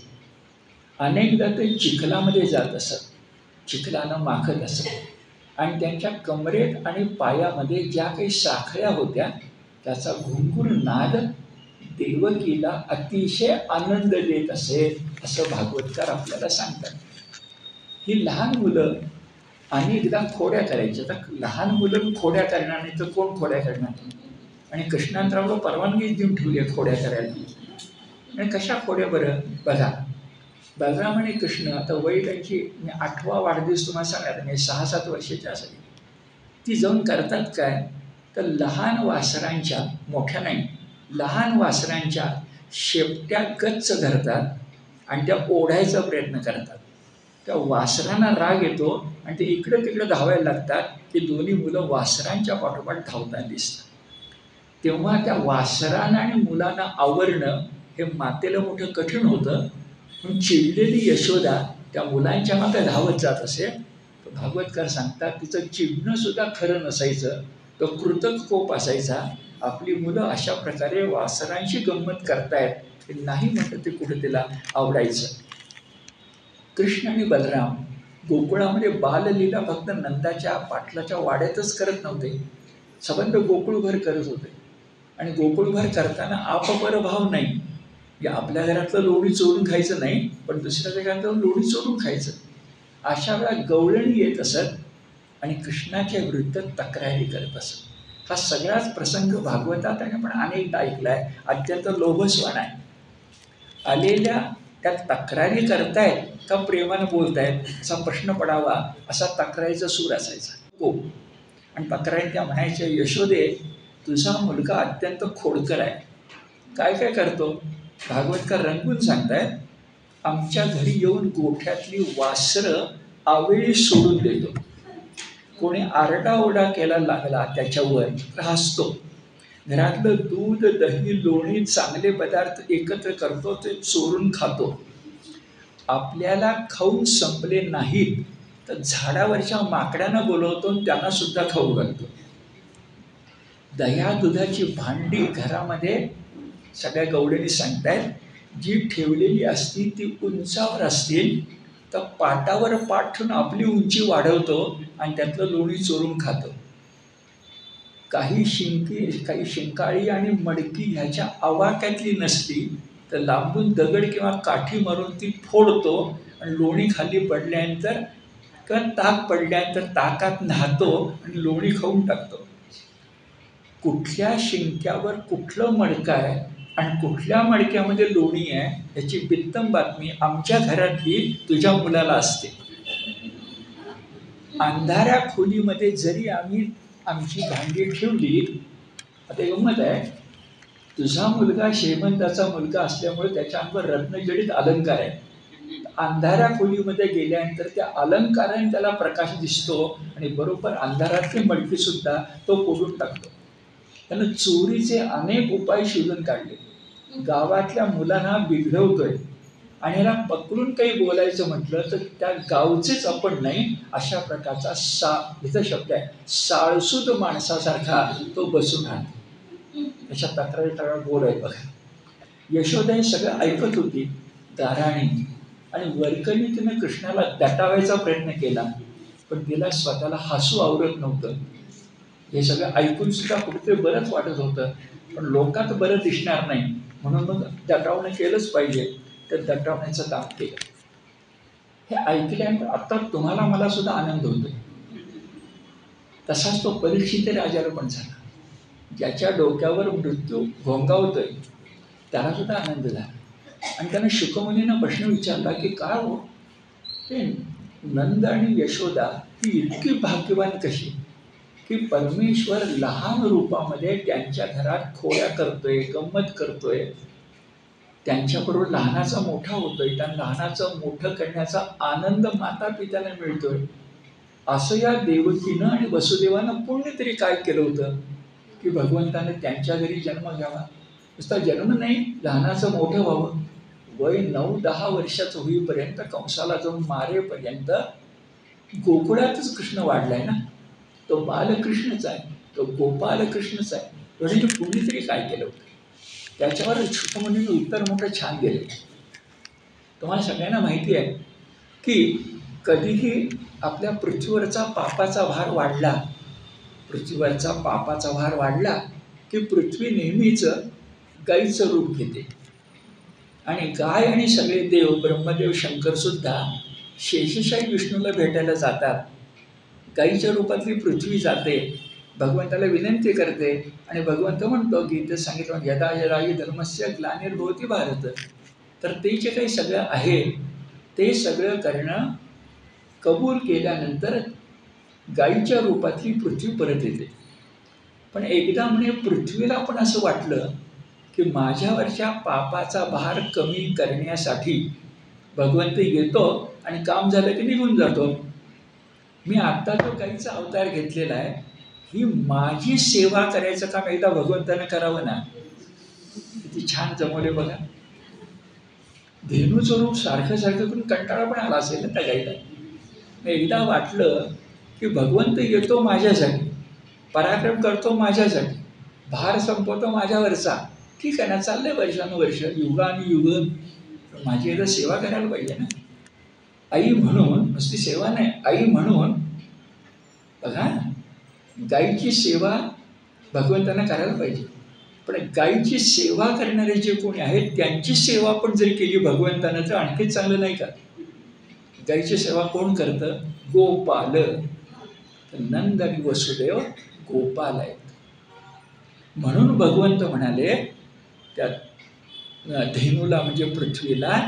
अनेकदा ते चिखलामध्ये जात असत. चिखलानं माखत असत आणि त्यांच्या कमरेत आणि पायामध्ये ज्या काही साखळ्या होत्या त्याचा घुंगूर नाद देवकीला अतिशय आनंद देत असे, असं भागवतकार आपल्याला सांगतात. ही लहान मुलं अनेकदा खोड्या करायच्या. तर लहान मुलं खोड्या करणार नाही तर कोण खोड्या करणार? आणि कृष्णांतरावला परवानगी देऊन ठेवली आहे खोड्या करायला. आणि कशा खोड्या बरं? बघा, बलराम आणि कृष्ण, आता वय त्यांची, मी 8वा वाढदिवस तुम्हाला सांगणार, मी 6-7 वर्षाची असेल, ती जाऊन करतात काय, तर लहान वासरांच्या, मोठ्या नाही, लहान वासरांच्या शेपट्या गच्च धरतात आणि त्या ओढायचा प्रयत्न करतात. त्या वासरांना राग येतो आणि ते इकडं तिकडं धावायला लागतात की दोन्ही मुलं वासरांच्या पाठोपाठ धावताना दिसतात. तेव्हा त्या वासरांना आणि मुलांना आवरणं हे मातेला मोठं कठीण होतं. म्हणून चिडलेली यशोदा त्या मुलांच्या मागे धावत जात असे. तर भागवतकार सांगतात तिचं चिडणं सुद्धा खरं नसायचं, तो कृतक कोप असायचा. आपली मुलं अशा प्रकारे वासरांशी गंमत करतायत ते नाही म्हटलं ते कुठं तिला आवडायचं. कृष्ण आणि बलराम गोकुळामध्ये बाललीला फक्त नंदाच्या पाटलाच्या वाड्यातच करत नव्हते, संबंध गोकुळभर करत होते. आणि गोकुळभर करताना आपपरभाव नाही, आपल्या घरातलं लोणी चोरून खायचं नाही, पण दुसऱ्या घरातलं लोणी चोरून खायचं. अशा वेळा गवळणी येत असत आणि कृष्णाच्या विरुद्ध तक्रारी करत असत. हा सगळाच प्रसंग भागवतात आणि आपण अनेकदा ऐकलाय, अत्यंत लोभसवाण आहे. आलेल्या त्या तक्रारी करतायत का प्रेमानं बोलतायत असा प्रश्न पडावा, असा तक्रारीचा सूर असायचा. हो, आणि तक्रारी त्या म्हणायच्या, यशोदे तुझा मुलगा अत्यंत खोडकर आहे. काय काय करतो? भागवतकार रंगून सांगतायत, आमच्या घरी येऊन गोठ्यातली वासरं आवेळी सोडून देतो. कोणी आरडाओरडा केला लागला त्याच्यावर हसतो. घरातलं दूध, दही, लोणी, चांगले पदार्थ एकत्र करतो, ते चोरून खातो. आपल्याला खाऊन संपले नाहीत तर झाडावरच्या माकडांना बोलवतो, त्यांना सुद्धा खाऊ घालतो. दह्या दुधाची भांडी घरामध्ये सगळ्या गवळणी सांगतायत जी ठेवलेली असतील ती उंचावर असतील तर पाटावर पाठ ठेवून आपली उंची वाढवतो आणि त्यातलं लोणी चोरून खातो. काही शिंकाळी आणि मडकी ह्याच्या आवाक्यातली नसली तर लांबून दगड किंवा काठी मारून ती फोडतो आणि लोणी खाली पडल्यानंतर किंवा ताक पडल्यानंतर ताकात न्हातो आणि लोणी खाऊन टाकतो. कुठल्या शिंक्यावर कुठलं मडकं आहे आणि कुठल्या मडक्यामध्ये लोणी आहे याची बित्तम बातमी आमच्या घरातली तुझ्या मुलाला असते. अंधाऱ्या खोलीमध्ये जरी आम्ही आमची भांडी ठेवली, आता गंमत आहे, तुझा मुलगा श्रीमंताचा मुलगा असल्यामुळे त्याच्या अंगावर रत्नजडित अलंकार आहे. अंधाऱ्या खोलीमध्ये गेल्यानंतर त्या अलंकाराने त्याला प्रकाश दिसतो आणि बरोबर अंधारातली मडकी सुद्धा तो फोडून टाकतो. त्यानं चोरीचे अनेक उपाय शोधून काढले. गावातल्या मुलांना बिघडवतोय आणि ह्याला पकडून काही बोलायचं म्हटलं तर त्या गावचेच आपण नाही, अशा प्रकारचा इथं शब्द आहे, साळसूद माणसासारखा तो बसून राहतो. त्याच्या तक्रारी बोल आहे बघा. यशोदा हे सगळं ऐकत होती दाराणी आणि वरकली तिने कृष्णाला दटावायचा प्रयत्न केला, पण तिला स्वतःला हसू आवडत नव्हतं. हे सगळं ऐकून सुद्धा कुठे बरंच वाटत होतं, पण लोकात बरं दिसणार नाही म्हणून मग दटावणं केलंच पाहिजे, तर दटावण्याचं काम केलं. हे ऐकल्यानंतर आता तुम्हाला मला सुद्धा आनंद होतोय. तसाच तो परीक्षित राजाला पण झाला. ज्याच्या डोक्यावर मृत्यू घोंगावतोय त्याला सुद्धा आनंद झाला. आणि त्यानं शुकमुनीनं प्रश्न विचारला की काय हो, ते नंद आणि यशोदा ही इतकी भाग्यवान कशी की परमेश्वर लहान रूपामध्ये त्यांच्या घरात खोड्या करतोय, गंमत करतोय, त्यांच्याबरोबर लहानाचा मोठा होतोय, त्या लहानाचं मोठं करण्याचा आनंद माता पित्याला मिळतोय. असं या देवकीनं आणि वसुदेवानं कोणीतरी काय केलं होतं की भगवंताने त्यांच्या घरी जन्म घ्यावा. नुसता जन्म नाही, लहानाचं मोठं व्हावं. वय 9-10 वर्षाचं होईपर्यंत कंसाला जाऊन मारेपर्यंत गोकुळातच कृष्ण वाढलाय ना. तो बालकृष्णच आहे, तो गोपालकृष्णच आहे. म्हणजे कोणीतरी काय केलं होतं. त्याच्यावर शुकमुनीनं उत्तर मोठं छान दिलं. तुम्हाला सगळ्यांना माहिती आहे की कधीही आपल्या पृथ्वीवरचा पापाचा भार वाढला, पृथ्वीवरचा पापाचा भार वाढला की पृथ्वी नेहमीच गाईचं रूप घेते. आणि गाय आणि सगळे देव, ब्रह्मदेव, शंकरसुद्धा शेषशाही विष्णूला भेटायला जातात. गाईच्या रूपातली पृथ्वी जाते, भगवंताला विनंती करते आणि भगवंत म्हणतो, गीतेत सांगितलं, यदा यदा हि धर्मस्य ग्लानिर्भवति भारत. तर ते जे काही सगळं आहे ते सगळं करणं कबूल केल्यानंतर गाईच्या रूपातली पृथ्वी परत येते. पण एकदा म्हणे पृथ्वीला पण असं वाटलं की माझ्यावरच्या पापाचा भार कमी करण्यासाठी भगवंत येतो आणि काम झालं की निघून जातो. मी आत्ता जो गाईचा अवतार घेतलेला आहे, ही माझी सेवा करायचं काम एकदा भगवंतानं करावं ना. किती छान जमवले बघा. धेनूचं रूप सारखं सारखं करून कंटाळा पण आला असेल ना त्या गाईला. एकदा वाटलं की भगवंत येतो माझ्यासाठी, पराक्रम करतो माझ्यासाठी, भार संपवतो माझ्यावरचा. ठीक आहे ना, चाललंय वर्षानुवर्ष, युगानुयुग, माझी एकदा सेवा करायला पाहिजे ना. आई म्हणून, नुसती सेवा नाही, आई म्हणून बघा, गाईची सेवा भगवंतांना करायला पाहिजे. पण गाईची सेवा करणारे जे कोणी आहेत त्यांची सेवा पण जरी केली भगवंतानं तर आणखीच चांगलं नाही का. गाईची सेवा कोण करतं? गोपाल. नंद आणि वसुदेव गोपाल आहेत. म्हणून भगवंत म्हणाले त्या धेनूला म्हणजे पृथ्वीला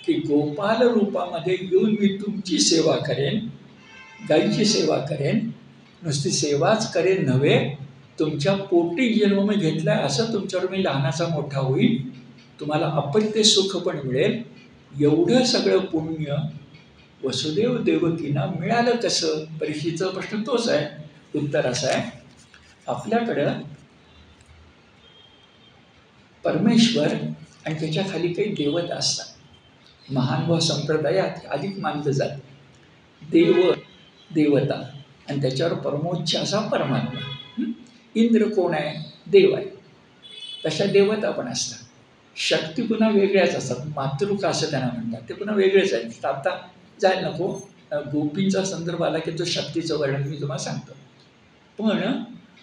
की गोपाल रूपामध्ये येऊन मी तुमची सेवा करेन, गाईची सेवा करेन. नुसती सेवाच करेन नव्हे, तुमच्या पोटी जन्म मी घेतलाय असं तुमच्यावर मी लहानाचा मोठा होईल, तुम्हाला अपत्य सुख पण मिळेल. एवढं सगळं पुण्य वसुदेव देवकींना मिळालं कसं? परीक्षेचा प्रश्न तोच आहे. उत्तर असं आहे, आपल्याकडं परमेश्वर आणि त्याच्या खाली काही देवता असतात. महानुभाव संप्रदायात अधिक मानलं जातं. देव, देवता आणि त्याच्यावर परमोच्च असा परमात्मा. इंद्र कोण आहे? देव आहे. तशा देवता पण असतात. शक्ती पुन्हा वेगळ्याच असतात. मातृका असं त्यांना म्हणतात, ते पुन्हा वेगळेच आहेत. आता जायला नको, गोपींचा संदर्भ आला की तो शक्तीचं वर्णन मी तुम्हाला सांगतो. पण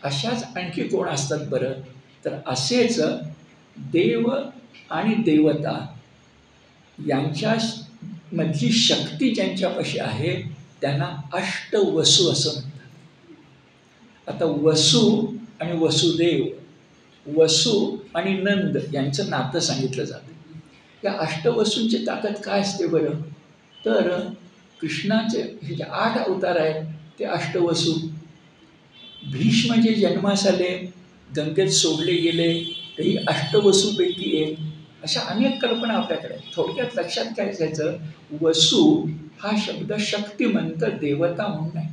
अशाच आणखी कोण असतात बरं? तर असेच देव आणि देवता यांच्या मधली शक्ती ज्यांच्यापाशी आहे त्यांना अष्टवसू असं म्हणतात. आता वसू आणि वसुदेव, वसू आणि नंद यांचं नातं सांगितलं जातं. या अष्टवसूंची ताकद काय असते बरं? तर कृष्णाचे हे जे 8 अवतार आहेत ते अष्टवसू. भीष्म जे जन्मास आले, गंगेत सोडले गेले, तेही अष्टवसूपैकी एक. अशा अनेक कल्पना आपल्याकडे. थोडक्यात लक्षात काय घ्यायचं, वसू हा शब्द शक्तिमंत देवता म्हणून आहे.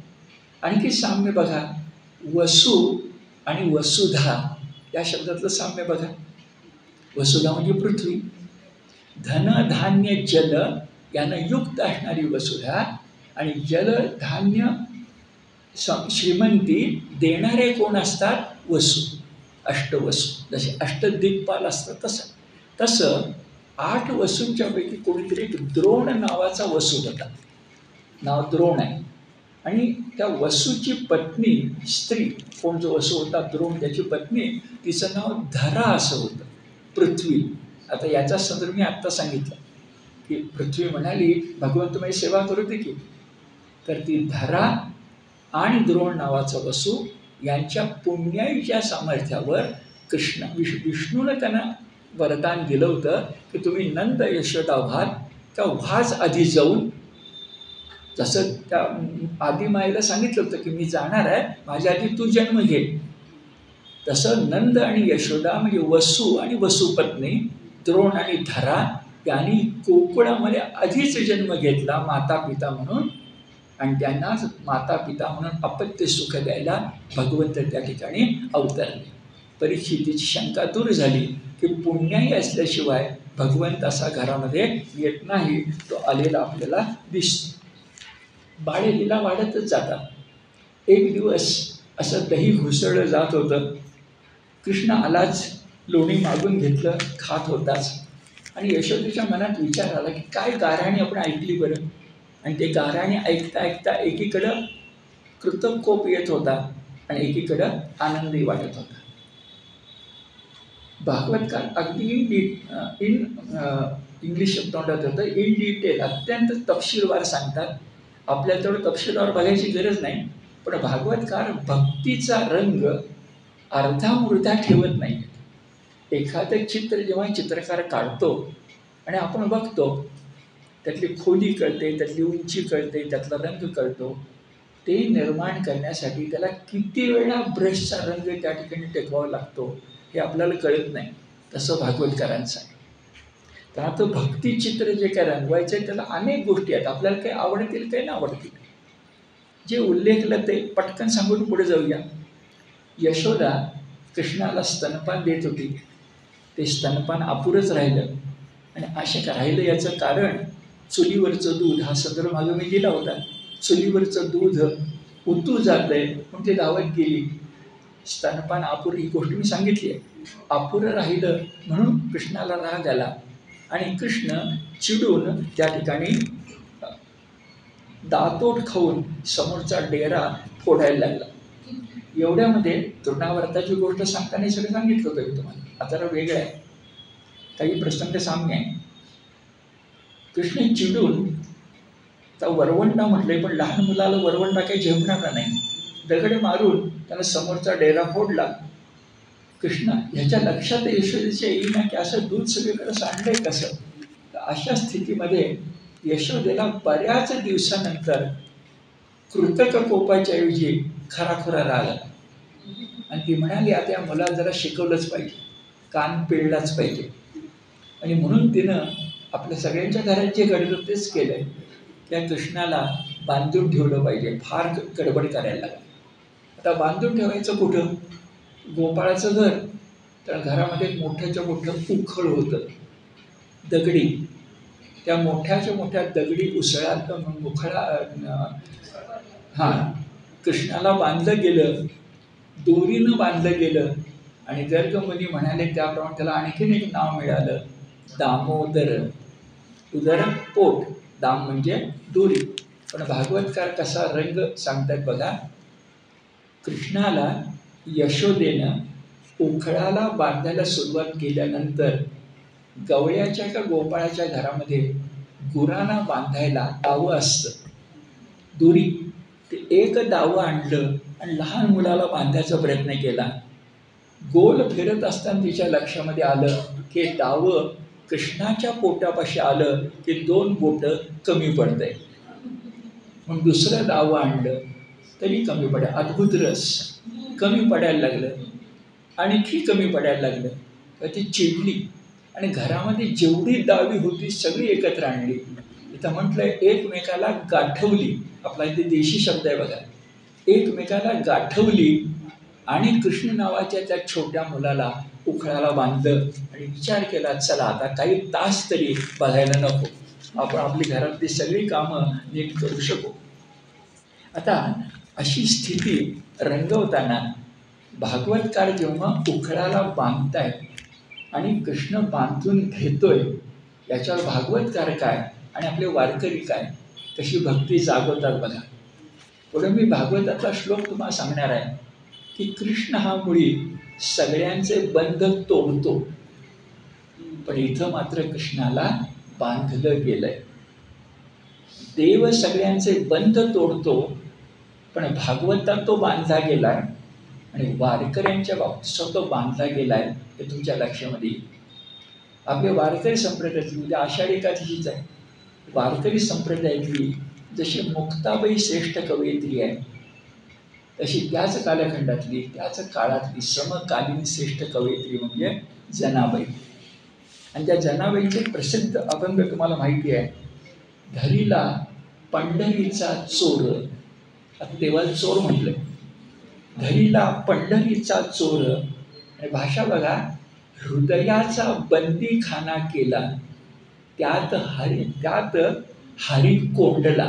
आणखी साम्य बघा, वसू आणि वसुधा या शब्दातलं साम्य बघा. वसुधा म्हणजे पृथ्वी, धन धान्य जल यानं युक्त असणारी वसुधा, आणि जल धान्य श्रीमंती देणारे कोण असतात? वसू, अष्टवसू. जसे अष्टदिग्पाल असतात तसं 8 वसूंच्यापैकी कोणीतरी एक द्रोण नावाचा वसू होता. नाव द्रोण आहे. आणि त्या वसूची पत्नी, स्त्री, कोण जो वसू होता द्रोण, त्याची पत्नी, तिचं नाव धरा असं होतं, पृथ्वी. आता याचा संदर्भ मी आत्ता सांगितलं की पृथ्वी म्हणाली भगवंत माझी सेवा करू दे की. तर ती धरा आणि द्रोण नावाचा वसू यांच्या पुण्याईच्या सामर्थ्यावर विष्णूनं त्यांना वरदान दिलं होतं की तुम्ही नंद यशोदा व्हाल. त्या व्हाच आधी जाऊन, जसं त्या आदिमाईला सांगितलं होतं की मी जाणार आहे, माझ्या आधी तू जन्म घे, तसं नंद आणि यशोदा म्हणजे वसू आणि वसुपत्नी द्रोण आणि धरा यांनी कोकणामध्ये आधीच जन्म घेतला माता पिता म्हणून. आणि त्यांना माता पिता म्हणून अपत्य सुख द्यायला भगवंत त्या ठिकाणी अवतरले. परीक्षितीची शंका दूर झाली की पुण्याई असल्याशिवाय भगवंत असा घरामध्ये येत नाही. तो आलेला आपल्याला दिसतो. बाळे लीला वाढतच जातात. एक दिवस असं दही घुसळलं जात होतं. कृष्ण आलाच, लोणी मागून घेतलं, खात होताच. आणि यशोदेच्या मनात विचार आला की काय गाऱ्हाणी आपण ऐकली बरं. आणि ते गाराने ऐकता ऐकता एकीकडं कृतकोप येत होता आणि एकीकडं आनंदही वाटत होता. भागवतकार अगदी इंग्लिश तोंडात होतं, इन डिटेल अत्यंत तपशीलवार सांगतात. आपल्याला तेवढं तपशीलवार बघायची गरज नाही, पण भागवतकार भक्तीचा रंग अर्धा मुर्धा ठेवत नाही. एखादं चित्र जेव्हा चित्रकार काढतो आणि आपण बघतो, त्यातली खोली कळते, त्यातली उंची कळते, त्यातला रंग कळतो. ते निर्माण करण्यासाठी त्याला किती वेळा ब्रशचा रंग त्या ठिकाणी टेकवावा लागतो हे आपल्याला कळत नाही. तसं भागवतकरांचं आहे. तर आता भक्तिचित्र जे काय रंगवायचं आहे त्याला अनेक गोष्टी आहेत. आपल्याला काही आवडतील काही नाही आवडतील. जे उल्लेखलं ते पटकन सांगून पुढे जाऊया. यशोदा कृष्णाला स्तनपान देत होती. ते स्तनपान अपुरंच राहिलं आणि अशा राहिलं याचं कारण चुलीवरचं दूध, हा संदर्भ मागे मी दिला होता. चुलीवरचं दूध उतू जातंय म्हणून ते धावत गेली. स्तनपान अपुरं, ही गोष्ट मी सांगितली आहे. अपुरं राहिलं म्हणून कृष्णाला राग आला आणि कृष्ण चिडून त्या ठिकाणी दातोट खाऊन समोरचा डेरा फोडायला लागला. एवढ्यामध्ये तृणावर्ताची गोष्ट सांगताना सगळं सांगितलं होतं मी तुम्हाला. आता जरा वेगळं आहे, काही प्रसंग साम्य आहे. कृष्ण चिडून तर वरवंटा म्हटलंय, पण लहान मुलाला वरवंटा काही झेपणार नाही. दगड मारून त्याला समोरचा डेरा फोडला. कृष्ण ह्याच्या लक्षात यशोदेच्या येईना की असं दूध सगळीकडे सांडलंय कसं. तर अशा स्थितीमध्ये यशोदेला बऱ्याच दिवसानंतर कृतक कोपाच्या ऐवजी खराखुरा राग आला आणि ती म्हणाली, आता या मुलाला जरा शिकवलंच पाहिजे, कान पिळलाच पाहिजे. आणि म्हणून तिनं आपल्या सगळ्यांच्या घरात जे घडलं तेच केलंय. त्या कृष्णाला बांधून ठेवलं पाहिजे. फार गडबड करायला लागली. आता बांधून ठेवायचं कुठं? गोपाळाचं घर. तर घरामध्ये मोठ्याच्या मोठं उखळ होतं, दगडी. त्या मोठ्याच्या मोठ्या दगडी उसळात उखळा कृष्णाला बांधलं गेलं, दोरीनं बांधलं गेलं. आणि गर्गमुनी म्हणाले त्याप्रमाणे त्याला आणखीन एक नाव मिळालं, दामोदर. उदर पोट, दाम म्हणजे दोरी. पण भागवतकार कसा रंग सांगतात बघा. कृष्णाला यशोदेनं उखळाला बांधायला सुरुवात केल्यानंतर गवळ्याच्या का गोपाळाच्या घरामध्ये गुरांना बांधायला दावं असतं, दोरी. ते एक दावं आणलं आणि लहान मुलाला बांधायचा प्रयत्न केला. गोल फिरत असताना तिच्या लक्षामध्ये आलं की दावं कृष्णाच्या पोटापाशी आलं की 2 बोटं कमी पडतंय. म्हणून दुसरं दावं आणलं तरी कमी पडायला, अद्भुत रस कमी पडायला लागलं, आणखी कमी पडायला लागलं. तर ती चिडली आणि घरामध्ये जेवढी दावी होती सगळी एकत्र आणली. इथं म्हटलंय एकमेकाला गाठवली. आपला इथे देशी शब्द आहे बघा. एकमेकाला गाठवली आणि कृष्ण नावाच्या त्या छोट्या मुलाला उखळाला बांधलं आणि विचार केला, चला आता काही तास तरी बघायला नको, आपण आपली घरातली सगळी कामं नीट करू शकू. आता अशी स्थिती रंगवताना भागवतकार जेव्हा उखळाला बांधतायत आणि कृष्ण बांधून घेतोय, याच्यावर भागवतकार काय आणि आपले वारकरी काय कशी भक्ती जागवतात बघा. पुढे मी भागवताचा श्लोक तुम्हाला सांगणार आहे की कृष्ण हा मुळी सगळ्यांचे बंध तोडतो, पण इथं मात्र कृष्णाला बांधलं गेलंय. देव सगळ्यांचे बंध तोडतो, पण भागवतात तो बांधला गेलाय आणि वारकऱ्यांच्या बाबतीत तो बांधला गेलाय. हे तुमच्या लक्षामध्ये येईल. आपल्या वारकरी संप्रदायातली उद्या आषाढी एकादशीच आहे. वारकरी संप्रदायातली जशी मुक्ताबाई श्रेष्ठ कवयित्री आहे, तशी त्याच कालखंडातली त्याच काळातली समकालीन श्रेष्ठ कवयित्री म्हणजे जनाबाई. आणि त्या जनाबाईचे प्रसिद्ध अभंग तुम्हाला माहिती आहे. धरीला पंढरीचा चोर, आता देवाला चोर म्हटलंय, धरीला पंढरीचा चोर. आणि भाषा बघा, हृदयाचा बंदीखाना केला, त्यात हरी कोंडला.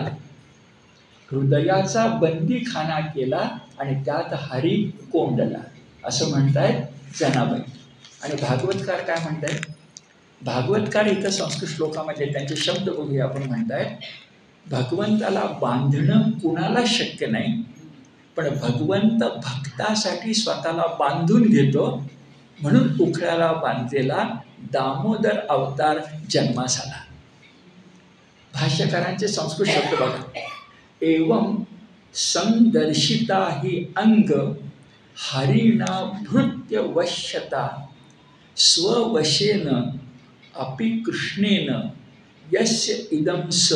हृदयाचा बंदीखाना केला आणि त्यात हरी कोंडला, असं म्हणतायत जनाबाई. आणि भागवतकार काय म्हणतायत? भागवतकार इथं संस्कृत श्लोकामध्ये त्यांचे शब्द बघूया आपण. म्हणतायत, भगवंताला बांधणं कुणाला शक्य नाही, पण भगवंत भक्तासाठी स्वतःला बांधून घेतो, म्हणून उखळ्याला बांधलेला दामोदर अवतार जन्मास आला. भाष्यकारांचे संस्कृत शब्द बघा. एवं संदर्शिता ही अंग हरिणा भृत्य वश्यता स्ववशेन अपि कृष्णेन यस्य इदं स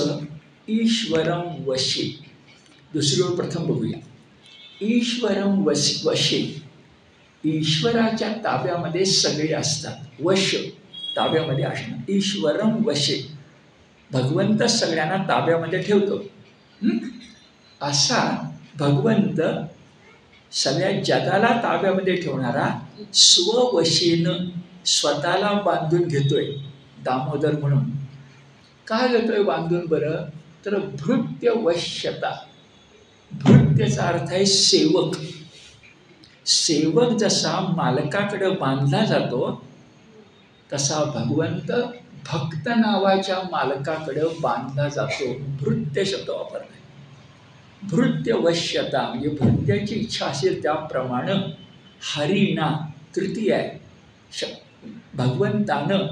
ईश्वरं वशे. दुसरी ओळ प्रथम बघूया. ईश्वरं वशे, ईश्वराच्या ताब्यामध्ये सगळे असतात. वश ताब्यामध्ये असणं, ईश्वरं वशे, भगवंत सगळ्यांना ताब्यामध्ये ठेवतो. असा भगवंत सगळ्या जगाला ताब्यामध्ये ठेवणारा स्ववशेनं स्वतःला बांधून घेतोय दामोदर म्हणून. काय घेतोय बांधून बरं, तर भृत्य वश्यता. भृत्यचा अर्थ आहे सेवक. सेवक जसा मालकाकडे बांधला जातो तसा भगवंत भक्त नावाच्या मालकाकडे बांधला जातो. भृत्य शब्द वापरला. भृत्य वश्यता म्हणजे भृत्याची इच्छा असेल त्याप्रमाणे हरिणा तृतीय आहे. भगवंतानं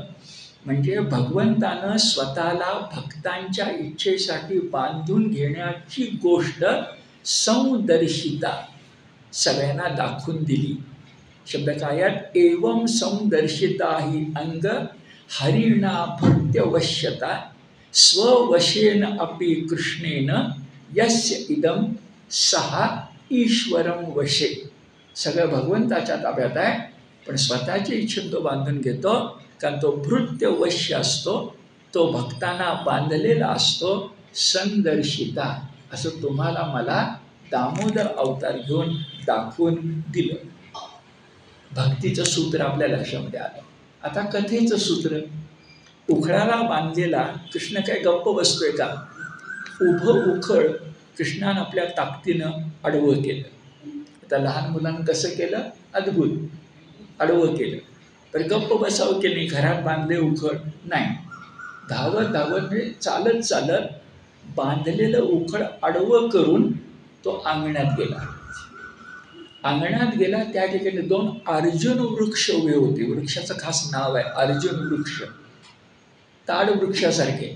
म्हणजे भगवंतानं स्वतःला भक्तांच्या इच्छेसाठी बांधून घेण्याची गोष्ट संदर्शिता सगळ्यांना दाखवून दिली. शब्द काय आहेत? एवं संदर्शिता ही अंग हरिणा भृत्यवश्यता स्ववशेन अपि कृष्णेन यस्य इदं सहा ईश्वरं वशे. सगळं भगवंताच्या ताब्यात आहे, पण स्वतःची इच्छेत तो बांधून घेतो, कारण तो भृत्य वश्य असतो, तो भक्तांना बांधलेला असतो. संदर्शिता असं तुम्हाला मला दामोदर अवतार घेऊन दाखवून दिलं. भक्तीचं सूत्र आपल्या लक्षामध्ये आलं. आता कथेचं सूत्र. उखळाला बांधलेला कृष्ण काय गप्प बसतोय का? उभं उखळ कृष्णानं आपल्या ताकदीनं आडवं केलं. आता लहान मुलांना कसं केलं? अद्भुत आडवं केलं. तर गप्प बसावं की नाही? घरात बांधले उखळ नाही, धावत धावत म्हणजे चालत चालत बांधलेलं उखळ आडवं करून तो अंगणात गेला. अंगणात गेला त्या ठिकाणी दोन अर्जुन वृक्ष उभे होते. वृक्षाचं खास नाव आहे अर्जुन वृक्ष, ताड वृक्षासारखे.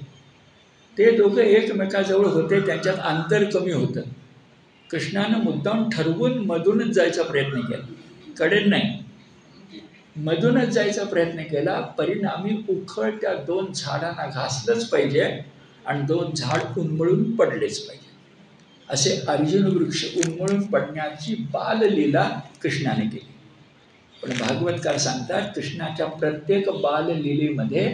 ते दोघं एकमेकाजवळ होते, त्यांच्यात अंतर कमी होतं. कृष्णानं मुद्दाम ठरवून मधूनच जायचा प्रयत्न केला, कडेन नाही, मधूनच जायचा प्रयत्न केला. परिणामी उखळ त्या दोन झाडांना घासलंच पाहिजे आणि दोन झाड उन्मळून पडलेच पाहिजे. असे अर्जुन वृक्ष उन्मळून पडण्याची बाललीला कृष्णाने केली. पण भागवतकार सांगतात कृष्णाच्या प्रत्येक बाललीलेमध्ये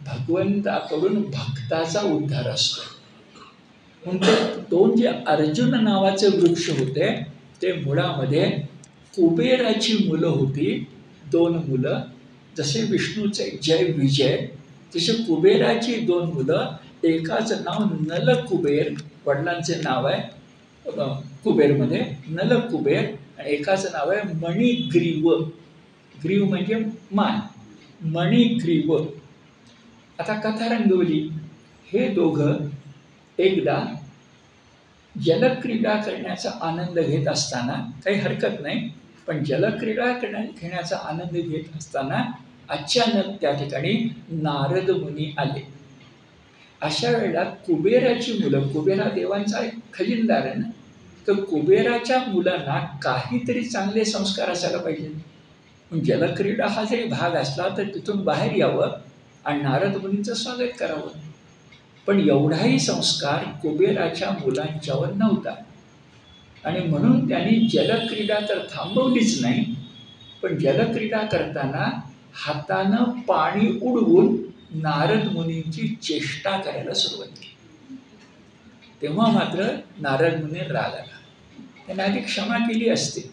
भगवंताकडून भक्ताचा उद्धार असतो. म्हणून दोन जे अर्जुन नावाचे वृक्ष होते ते मुळामध्ये कुबेराची मुलं होती. दोन मुलं, जसे विष्णूचे जय विजय तसे कुबेराची दोन मुलं. एकाचं नाव नलकुबेर, वडिलांचे नाव आहे कुबेरमध्ये नलकुबेर, आणि एकाचं नाव आहे मणिग्रीव. ग्रीव म्हणजे मान, मणिग्रीव. आता कथा रंगवली. हे दोघं एकदा जलक्रीडा करण्याचा आनंद घेत असताना, काही हरकत नाही, पण जलक्रीडा घेण्याचा आनंद घेत असताना अचानक त्या ठिकाणी नारद मुनी आले. अशा वेळेला कुबेराची मुलं, कुबेरा देवांचा खजिनदार आहे ना, तर कुबेराच्या मुलांना काहीतरी चांगले संस्कार असायला पाहिजे. जलक्रीडा हा जरी भाग असला तर तिथून बाहेर यावं आणि नारद मुनींचं स्वागत करावं. पण एवढाही संस्कार कुबेराच्या मुलांच्यावर नव्हता, आणि म्हणून त्यांनी जलक्रीडा तर थांबवलीच नाही, पण जलक्रीडा करताना हातानं पाणी उडवून नारद मुनींची चेष्टा करायला सुरुवात केली. तेव्हा मात्र नारद मुनी राग आला. त्यांना आधी क्षमा केली असते,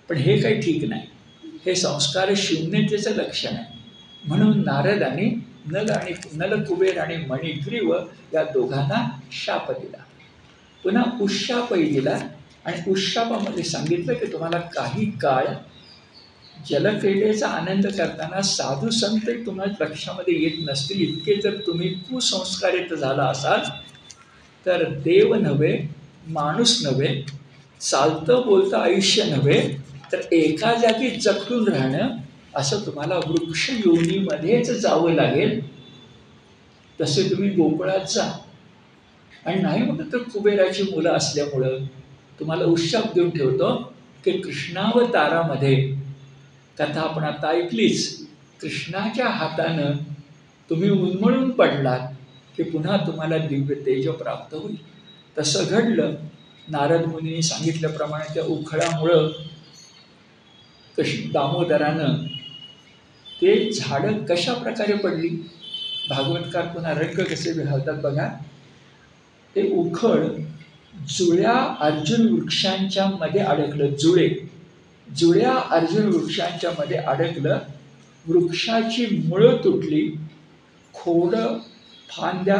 पण हे काही ठीक नाही, हे संस्कार शून्यतेचं लक्षण आहे. म्हणून नारदाने नलकुबेर आणि मणिग्रीव या दोघांना शाप दिला. पुन्हा उशापही दिला, आणि उशापामध्ये सांगितलं की तुम्हाला काही काळ जलक्रीडेचा आनंद करताना साधू संत तुम्हाला लक्षामध्ये येत नसतील, इतके जर तुम्ही कुसंस्कारित झाला असाल तर देव नव्हे, माणूस नव्हे, चालतं बोलतं आयुष्य नव्हे, तर एका जागी जगून राहणं, असं तुम्हाला वृक्ष योनीमध्येच जावं लागेल. तसे तुम्ही गोकुळात जा. आणि नाही म्हणत तर कुबेराची मुलं असल्यामुळं तुम्हाला उशाप देऊन ठेवतो की कृष्णावतारामध्ये कथा आपण आता ऐकलीच. कृष्णाच्या हातानं तुम्ही उन्मळून पडलात की पुन्हा तुम्हाला दिव्य तेज प्राप्त होईल. तसं घडलं. नारद मुनींनी सांगितल्याप्रमाणे त्या उखळामुळं दामोदरानं ते झाडं कशा प्रकारे पडली. भागवतकार पुन्हा रंग कसे घालतात बघा. ते उखळ जुळ्या अर्जुन वृक्षांच्या मध्ये अडकलं. जुळ्या अर्जुन वृक्षांच्या मध्ये अडकलं. वृक्षाची मुळं तुटली, खोडं, फांद्या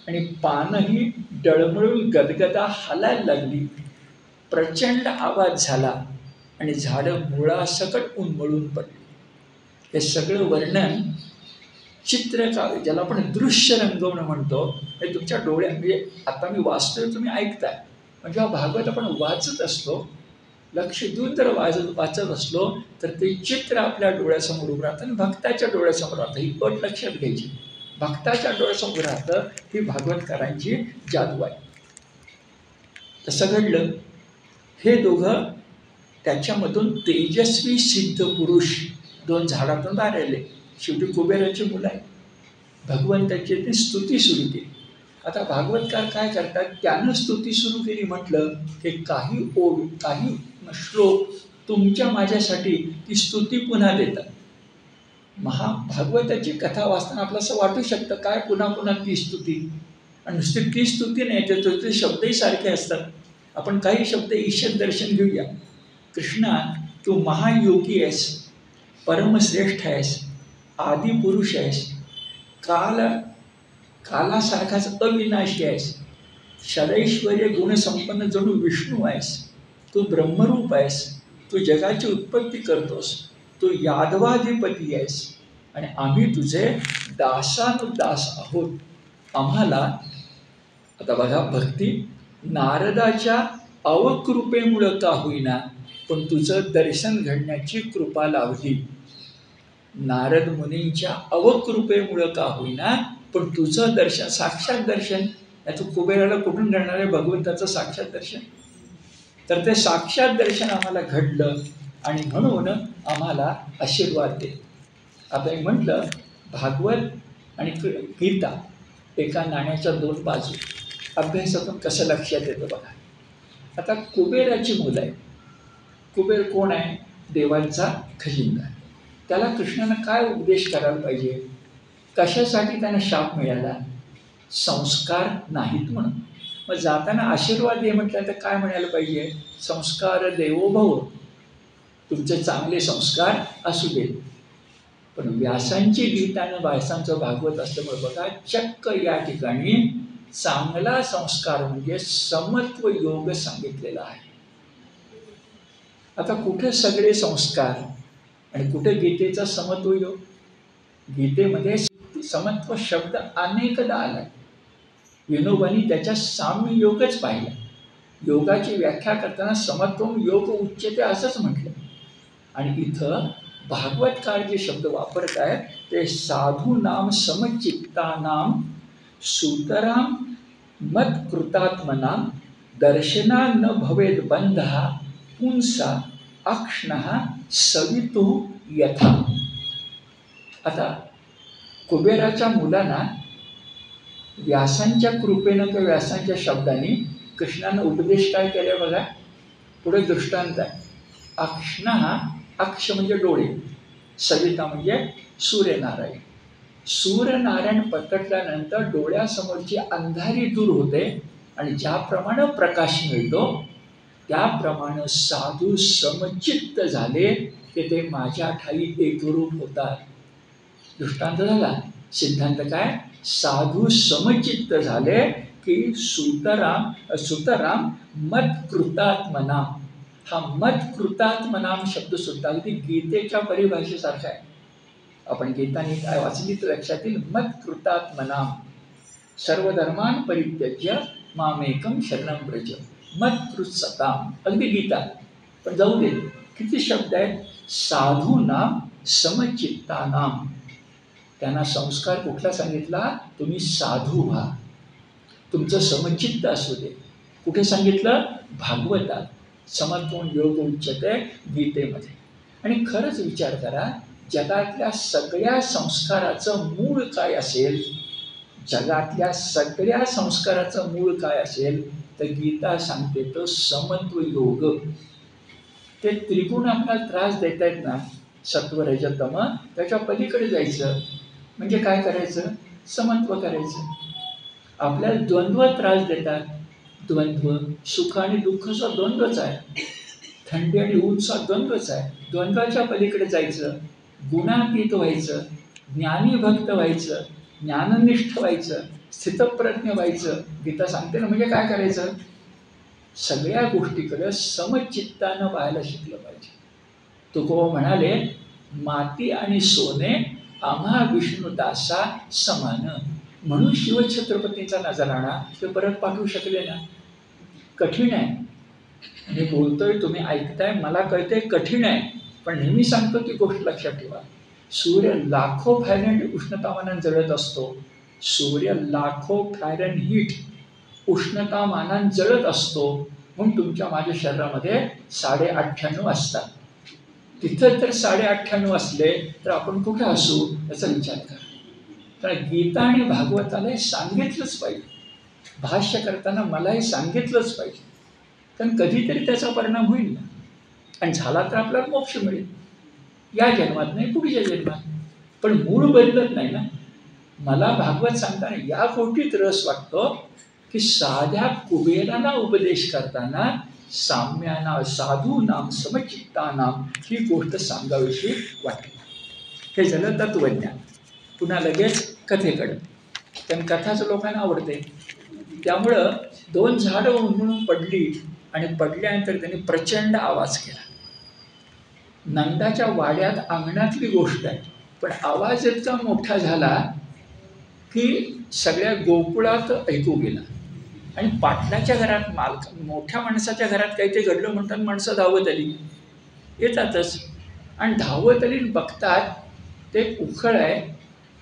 आणि पानंही डळमळून गदगदा हालायला लागली. प्रचंड आवाज झाला आणि झाडं मुळासकट उन्मळून पडली. हे सगळं वर्णन चित्र ज्याला आपण दृश्य रंगवणं म्हणतो, हे तुमच्या डोळ्यात, म्हणजे आता मी वाचतोय तुम्ही ऐकताय, पण जेव्हा भागवत आपण वाचत असलो, लक्ष देऊन जर वाचत असलो तर ते चित्र आपल्या डोळ्यासमोर उभं राहतं आणि भक्ताच्या डोळ्यासमोर राहतं. ही अट लक्षात घ्यायची. भक्ताच्या डोळ्यासमोर राहतं ही भागवतकारांची जादू आहे. तसं घडलं. हे दोघं त्याच्यामधून तेजस्वी सिद्ध पुरुष दोन झाडातून बाहेर आले. शेवटी कुबेराची मुलं आहे. भगवंताची ती स्तुती सुरू केली. आता भागवतकार काय करतात, त्यानं स्तुती सुरू केली म्हटलं की काही श्लोक तुमच्या माझ्यासाठी ती स्तुती पुन्हा देतात. भागवताची कथा वाचताना आपलं असं वाटू शकतं काय पुन्हा पुन्हा ती स्तुती. आणि नुसती ती स्तुती नाही, तर ते शब्दही सारखे असतात. आपण काही शब्द ईश्वर दर्शन घेऊया. कृष्णा, तू महायोगी आहेस, परमश्रेष्ठ आहेस, आदिपुरुष आहेस, कालासारखाच अविनाशी आहेस, षडैश्वर्य गुणसंपन्न जणू विष्णू आहेस, तू ब्रह्मरूप आहेस, तू जगाची उत्पत्ती करतोस, तू यादवाधिपती आहेस आणि आम्ही तुझे दासानुदास आहोत. आम्हाला आता बघा, भक्ती नारदाच्या अवकृपेमुळं का होईना पण तुझं दर्शन घडण्याची कृपा लाभली. नारद मुनींच्या अवकृपेमुळं का होईना पण तुझं दर्शन, साक्षात दर्शन, याचं कुबेराला कुठून घडणार आहे भगवंताचं साक्षात दर्शन. तर ते साक्षात दर्शन आम्हाला घडलं आणि म्हणून आम्हाला आशीर्वाद दे. आता मी म्हटलं भागवत आणि गीता एका नाण्याच्या दोन बाजू. अभ्यासातून कसं लक्षात येतं बघा. आता कुबेराची मुलं आहे. कुबेर कोण आहे? देवांचा खजिनदार. त्याला कृष्णानं काय उपदेश करायला पाहिजे? कशासाठी त्यानं शाप मिळाला? संस्कार नाहीत म्हणून. मग जाताना आशीर्वाद दे म्हटलं तर काय म्हणायला पाहिजे? संस्कार देवो भव, तुमचे चांगले संस्कार असू देत. पण व्यासांची गीता आणि व्यासांचं भागवत असल्यामुळे बघा चक्क या ठिकाणी चांगला संस्कार म्हणजे समत्व योग सांगितलेला आहे. आता कुठे सगळे संस्कार आणि कुठे गीतेचा समत्व योग? गीतेमध्ये समत्व शब्द अनेकदा आला. विनोबांनी त्याच्या साम्य योगच पाहिला. योगाची व्याख्या करताना समत्वम योग उच्यते असंच म्हटलं. आणि इथं भागवतकार जे शब्द वापरत आहेत ते साधू नाम समचित्तानाम सुतराम मत्कृतात्मनाम दर्शना न भवेद बंधः पुंसा अक्ष्णः सवितु यथा. आता कुबेराच्या मुलांना व्यासांच्या कृपेनं किंवा व्यासांच्या शब्दांनी कृष्णानं उपदेश काय केले बघा. पुढे दृष्टांत आहे. अक्ष्णः, अक्ष म्हणजे डोळे, सविता म्हणजे सूर्यनारायण. सूर्यनारायण पटकल्यानंतर डोळ्यासमोरची अंधारी दूर होते आणि ज्याप्रमाणे प्रकाश मिळतो त्याप्रमाणे साधू समचित्त झाले की ते माझ्या ठाई एकरूप होतात. दृष्टांत झाला. सिद्धांत काय? साधू समचित्त झाले की सुतराम मत्कृतात्मनाम. हा मत्कृतात्मनाम शब्द सुद्धा अगदी गीतेच्या परिभाषेसारखा आहे. आपण गीताने काय वाचली तर लक्षात येईल. मत्कृतात्मनाम सर्व धर्मान परित्यज्य मामेकम शरणं व्रज मत्कृत्सताम. अगदी गीता. पण जाऊ दे, किती शब्द आहेत. साधूनाम समचित्तानाम. त्यांना संस्कार कुठला सांगितला? तुम्ही साधू व्हा, तुमचं समचित्त असू दे. कुठे सांगितलं? भागवतात. समत्वं योग उच्यते गीतेमध्ये. आणि खरंच विचार करा, जगातल्या सगळ्या संस्काराचं मूळ काय असेल? जगातल्या सगळ्या संस्काराचं मूळ काय असेल? तर गीता सांगते तो समत्व योग. ते त्रिगुण आपल्याला त्रास देत आहेत ना, सत्व रज तम, त्याच्या पलीकडे जायचं. म्हणजे काय करायचं? समत्व करायचं. आपल्याला द्वंद्व त्रास देतात. द्वंद्व, सुख आणि दुःखाचा द्वंद्वच आहे. थंडी आणि ऊनचा द्वंद्वच आहे. द्वंद्वाच्या पलीकडे जायचं, गुणातीत व्हायचं, ज्ञानी भक्त व्हायचं, ज्ञाननिष्ठ व्हायचं, स्थितप्रज्ञ व्हायचं. गीता सांगते ना. म्हणजे काय करायचं? सगळ्या गोष्टीकडे समचित्तानं पाहायला शिकलं पाहिजे. तुकोबा म्हणाले, माती आणि सोने आम्हा विष्णुदासा समान. म्हणून शिवछत्रपतींचा नजराणा ते परत पाठवू शकले ना. कठीण आहे. मी बोलतोय, तुम्ही ऐकताय, मला कळतंय कठीण आहे. पण नेहमी सांगतो ती गोष्ट लक्षात ठेवा. सूर्य लाखो फॅरेनहीट उष्णतामानानं जळत असतो. सूर्य लाखो फॅरेनहीट उष्णतामानानं जळत असतो. म्हणून तुमच्या माझ्या शरीरामध्ये 98.5 असतात. तिथं जर 98.5 असले तर आपण कुठे असू याचा विचार करा. तर गीता आणि भागवताला हे सांगितलंच पाहिजे. भाष्य करताना मला हे सांगितलंच पाहिजे. कारण कधीतरी त्याचा परिणाम होईल ना. आणि झाला तर आपल्याला मोक्ष मिळेल. या जन्मात नाही, पुढच्या जन्मात. पण मूळ बदलत नाही ना. मला भागवत सांगताना या गोष्टीत रस वाटतो की साध्या कुबेराला उपदेश करताना साम्याना साधूनाम समचित्तानाम ही गोष्ट सांगावीशी वाटली. हे झालं तत्वज्ञान. पुन्हा लगेच कथेकडं. कारण कथाच लोकांना आवडते. त्यामुळं 2 झाडं उन्मळून पडली आणि पडल्यानंतर त्यांनी प्रचंड आवाज केला. नंदाच्या वाड्यात अंगणातली गोष्ट आहे. पण आवाज इतका मोठा झाला की सगळ्या गोकुळात ऐकू गेला. आणि पाटलाच्या घरात, मोठ्या माणसाच्या घरात काही ते घडलं म्हणतात. माणसं धावत आली, येतातच. आणि धावत आली बघतात ते उखळ आहे,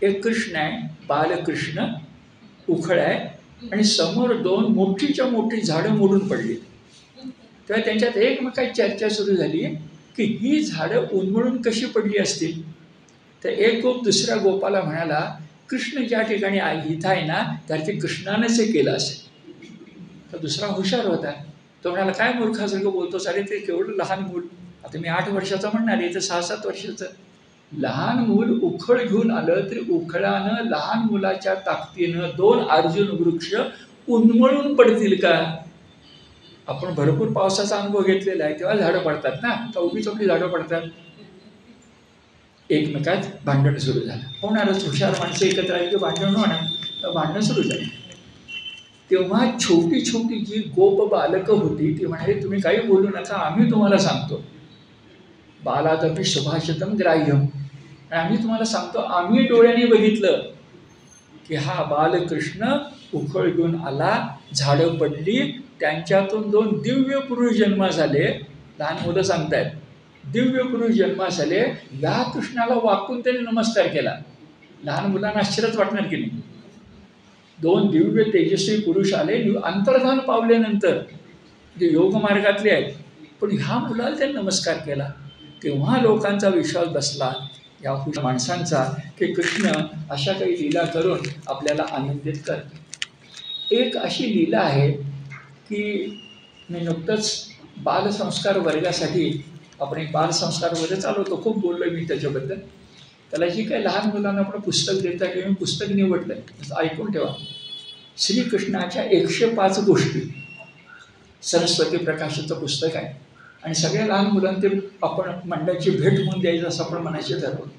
एक कृष्ण आहे, बालकृष्ण उखळ आहे. आणि समोर 2 मोठीच्या मोठी झाडं मोडून पडली. तेव्हा त्यांच्यात एकमेकात चर्चा सुरू झाली की ही झाडं उन्मळून कशी पडली असतील. तर एक गोप दुसऱ्या गोपाला म्हणाला, कृष्ण ज्या ठिकाणी इथं आहे ना, तर ते कृष्णानेच हे केलं असेल. तर दुसरा हुशार होता. तो म्हणाला, काय मूर्खासारखं बोलतोस? अरे ते केवढं लहान मूल. आता मी 8 वर्षाचा म्हणणार, इथं 6-7 वर्षाचं. लहान मूल उखळ घेऊन आलं तरी उखळानं लहान मुलाच्या ताकदीनं 2 अर्जुन वृक्ष उन्मळून पडतील का? आपण भरपूर पावसाचा अनुभव घेतलेला आहे. तेव्हा झाडं पडतात ना. तर उगीच आपली झाडं पडतात. एकमेकात भांडण सुरू झालं. होणारच. हुशार माणसं एकत्र आली की भांडण होणार. तर भांडणं सुरू झाली. तेव्हा छोटी छोटी जी गोप बालकं होती ती म्हणाली, तुम्ही काही बोलू नका, आम्ही तुम्हाला सांगतो. बालादपि सुभाषितम ग्राह्यम. आम्ही तुम्हाला सांगतो, आम्ही डोळ्यांनी बघितलं की हा बालकृष्ण उखळ घेऊन आला, झाडं पडली, त्यांच्यातून 2 दिव्य पुरुष जन्म झाले. लहान मुलं सांगतायत, दिव्य पुरुष जन्म झाले. या कृष्णाला वाकून त्यांनी नमस्कार केला. लहान मुलांना आश्चर्यच वाटणार की नाही. 2 दिव्य तेजस्वी पुरुष आले अंतर्धान पावल्यानंतर, जे योग मार्गातले आहेत. पण ह्या मुलाला त्यांनी नमस्कार केला. तेव्हा लोकांचा विश्वास बसला या माणसांचा की कृष्ण अशा काही लीला करून आपल्याला आनंदित करतो. एक अशी लीला आहे की मी नुकतंच बालसंस्कार वर्गासाठी, आपण एक बालसंस्कार वर्ग चालवतो, खूप बोललो मी त्याच्याबद्दल. त्याला जी काही लहान मुलांना आपण पुस्तक देता किंवा मी पुस्तक निवडलं आहे, ऐकून ठेवा. श्रीकृष्णाच्या 105 गोष्टी, सरस्वती प्रकाशाचं पुस्तक आहे. आणि सगळ्या लहान मुलांना ते आपण मंडळाची भेट म्हणून द्यायचं असं आपण म्हणायचं ठरवलं.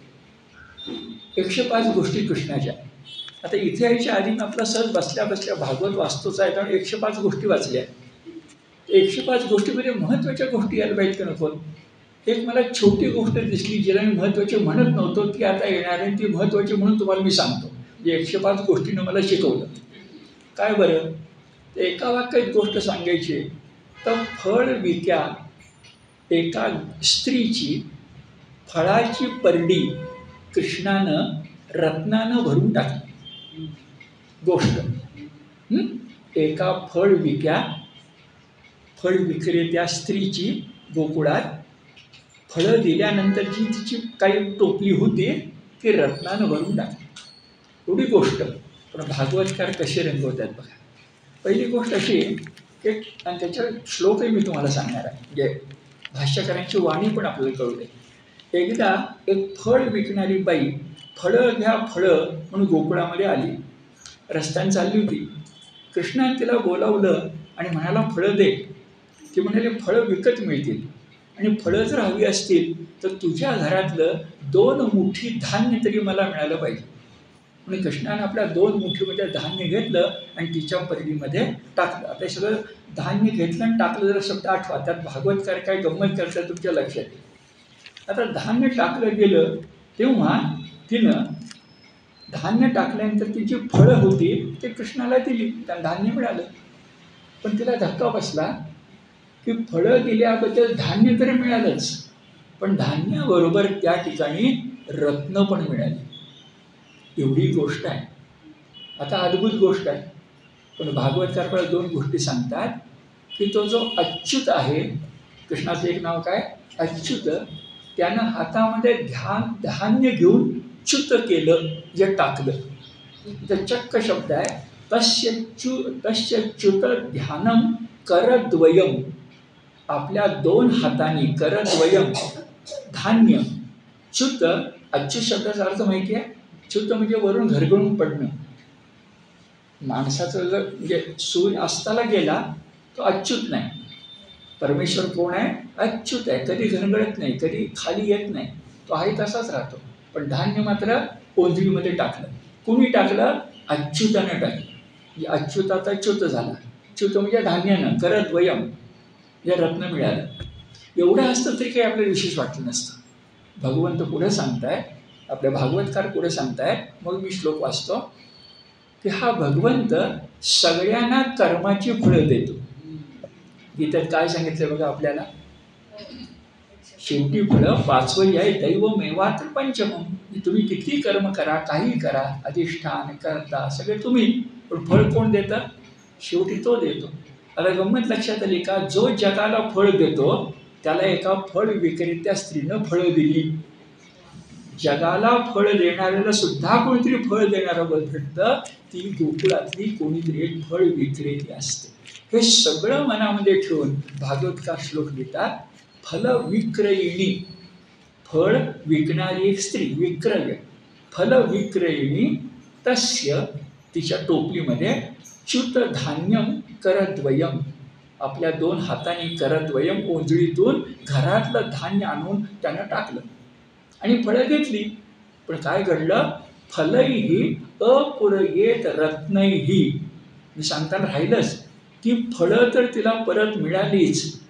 105 गोष्टी कृष्णाच्या. आता इथे यायच्या आधी आपला सहज बसल्या बसल्या भागवत वाचतोच आहे, कारण 105 गोष्टी वाचल्या. 105 गोष्टीमध्ये महत्त्वाच्या गोष्टी यायला पाहिजे का नको. एक मला छोटी गोष्ट दिसली जिला मी महत्त्वाची म्हणत नव्हतो, ती आता येणार आहे, ती महत्त्वाची म्हणून तुम्हाला मी सांगतो. 105 गोष्टीनं मला शिकवलं. काय बरं, तर एका वाक्यात गोष्ट सांगायची तर फळ विक्या एका स्त्रीची फळाची परडी कृष्णानं रत्नानं भरून टाकली. गोष्ट एका फळ विक्रेत्या स्त्रीची गोकुळात फळं दिल्यानंतरची तिची काही टोपली होती ती रत्नानं भरून टाकली. एवढी गोष्ट. पण भागवतकार कसे रंगवतात बघा. पहिली गोष्ट अशी की आणि त्याच्या श्लोकही मी तुम्हाला सांगणार आहे, म्हणजे भाष्यकारांची वाणी पण आपल्याला कळू दे. एकदा एक फळ विकणारी बाई फळं घ्या फळं म्हणून गोकुळामध्ये आली. रस्त्याने चालली होती. कृष्णाने तिला बोलावलं आणि म्हणाला फळं दे. ती म्हणाली फळं विकत मिळतील आणि फळं जर हवी असतील तर तुझ्या घरातलं 2 मुठी धान्य तरी मला मिळालं पाहिजे. म्हणून कृष्णाने आपल्या 2 मुठीमध्ये धान्य घेतलं आणि तिच्या परडीमध्ये टाकलं. आता सगळं धान्य घेतलं आणि टाकलं जर शब्द आठवा. त्यात भागवतकार काय गंमत करतात तुमच्या लक्षात येईल. आता धान्य टाकलं गेलं तेव्हा तिनं धान्य टाकल्यानंतर ती जी फळं होती ते कृष्णाला दिली. त्यांना धान्य मिळालं. पण तिला धक्का बसला की फळं दिल्याबद्दल धान्य तरी मिळालंच, पण धान्याबरोबर त्या ठिकाणी रत्न पण मिळाली. एवढी गोष्ट आहे. आता अद्भुत गोष्ट आहे. पण भागवतकार 2 गोष्टी सांगतात की तो जो अच्युत आहे, कृष्णाचं एक नाव काय अच्युत, त्यानं हातामध्ये धान्य घेऊन च्युत केलं, जे टाकलं. तर चक्क शब्द आहे तस्य च्युत ध्यानम करद्वयम. आपल्या 2 हातांनी करद्वयम धान्य च्युत. अच्युत शब्दाचा अर्थ माहिती आहे. च्युत म्हणजे वरून घरगळून पडणं. माणसाचं जर म्हणजे सूर्य अस्ताला गेला तो अच्युत नाही. परमेश्वर कोण आहे अच्युत आहे. कधी घरगळत नाही, कधी खाली येत नाही, तो आहे तसाच राहतो. पण धान्य मात्र ओंजळीमध्ये टाकलं. कुणी टाकलं अच्युतानं टाकलं. म्हणजे अच्युताचा च्युत झाला. च्युत म्हणजे धान्यानं करद्वयम जे रत्न मिळालं. एवढं असतं तरी काही आपल्याला विशेष वाटलं नसतं. भगवंत पुढे सांगताय, आपले भागवतकार पुढे सांगताय, मग मी श्लोक वाचतो की हा भगवंत सगळ्यांना कर्माची फळं देतो. गीतेत काय सांगितलं बघा आपल्याला, शेवटी फळं 5वं आहे दैव मेवात्र पंचमम. तुम्ही किती कर्म करा, काही करा, अधिष्ठान करता सगळे तुम्ही, पण फळ कोण देतं शेवटी तो देतो. आता गंमत लक्षात आली का, जो जगाला फळ देतो त्याला एका फळ विक्रेत्या स्त्रीनं फळं दिली. जगाला फळ देणाऱ्याला सुद्धा कोणीतरी फळ देणारं भेटतं, ती गोकुळातली कोणीतरी एक फळ विक्रेती असते. हे सगळं मनामध्ये ठेवून भागवतकार श्लोक लिहितात. फल विक्रयिणी, फळ विकणारी एक स्त्री, विक्रय, फल विक्रयिणी तस्य, तिच्या टोपलीमध्ये च्युत धान्यम करद्वयम, आपल्या 2 हातांनी करद्वयम ओंजळीतून घरातलं धान्य आणून त्यानं टाकलं आणि फळं घेतली. पण काय घडलं, फलैही अपुरयेत रत्नैही. मी सांगताना राहिलंच, ती फळं तर तिला परत मिळालीच,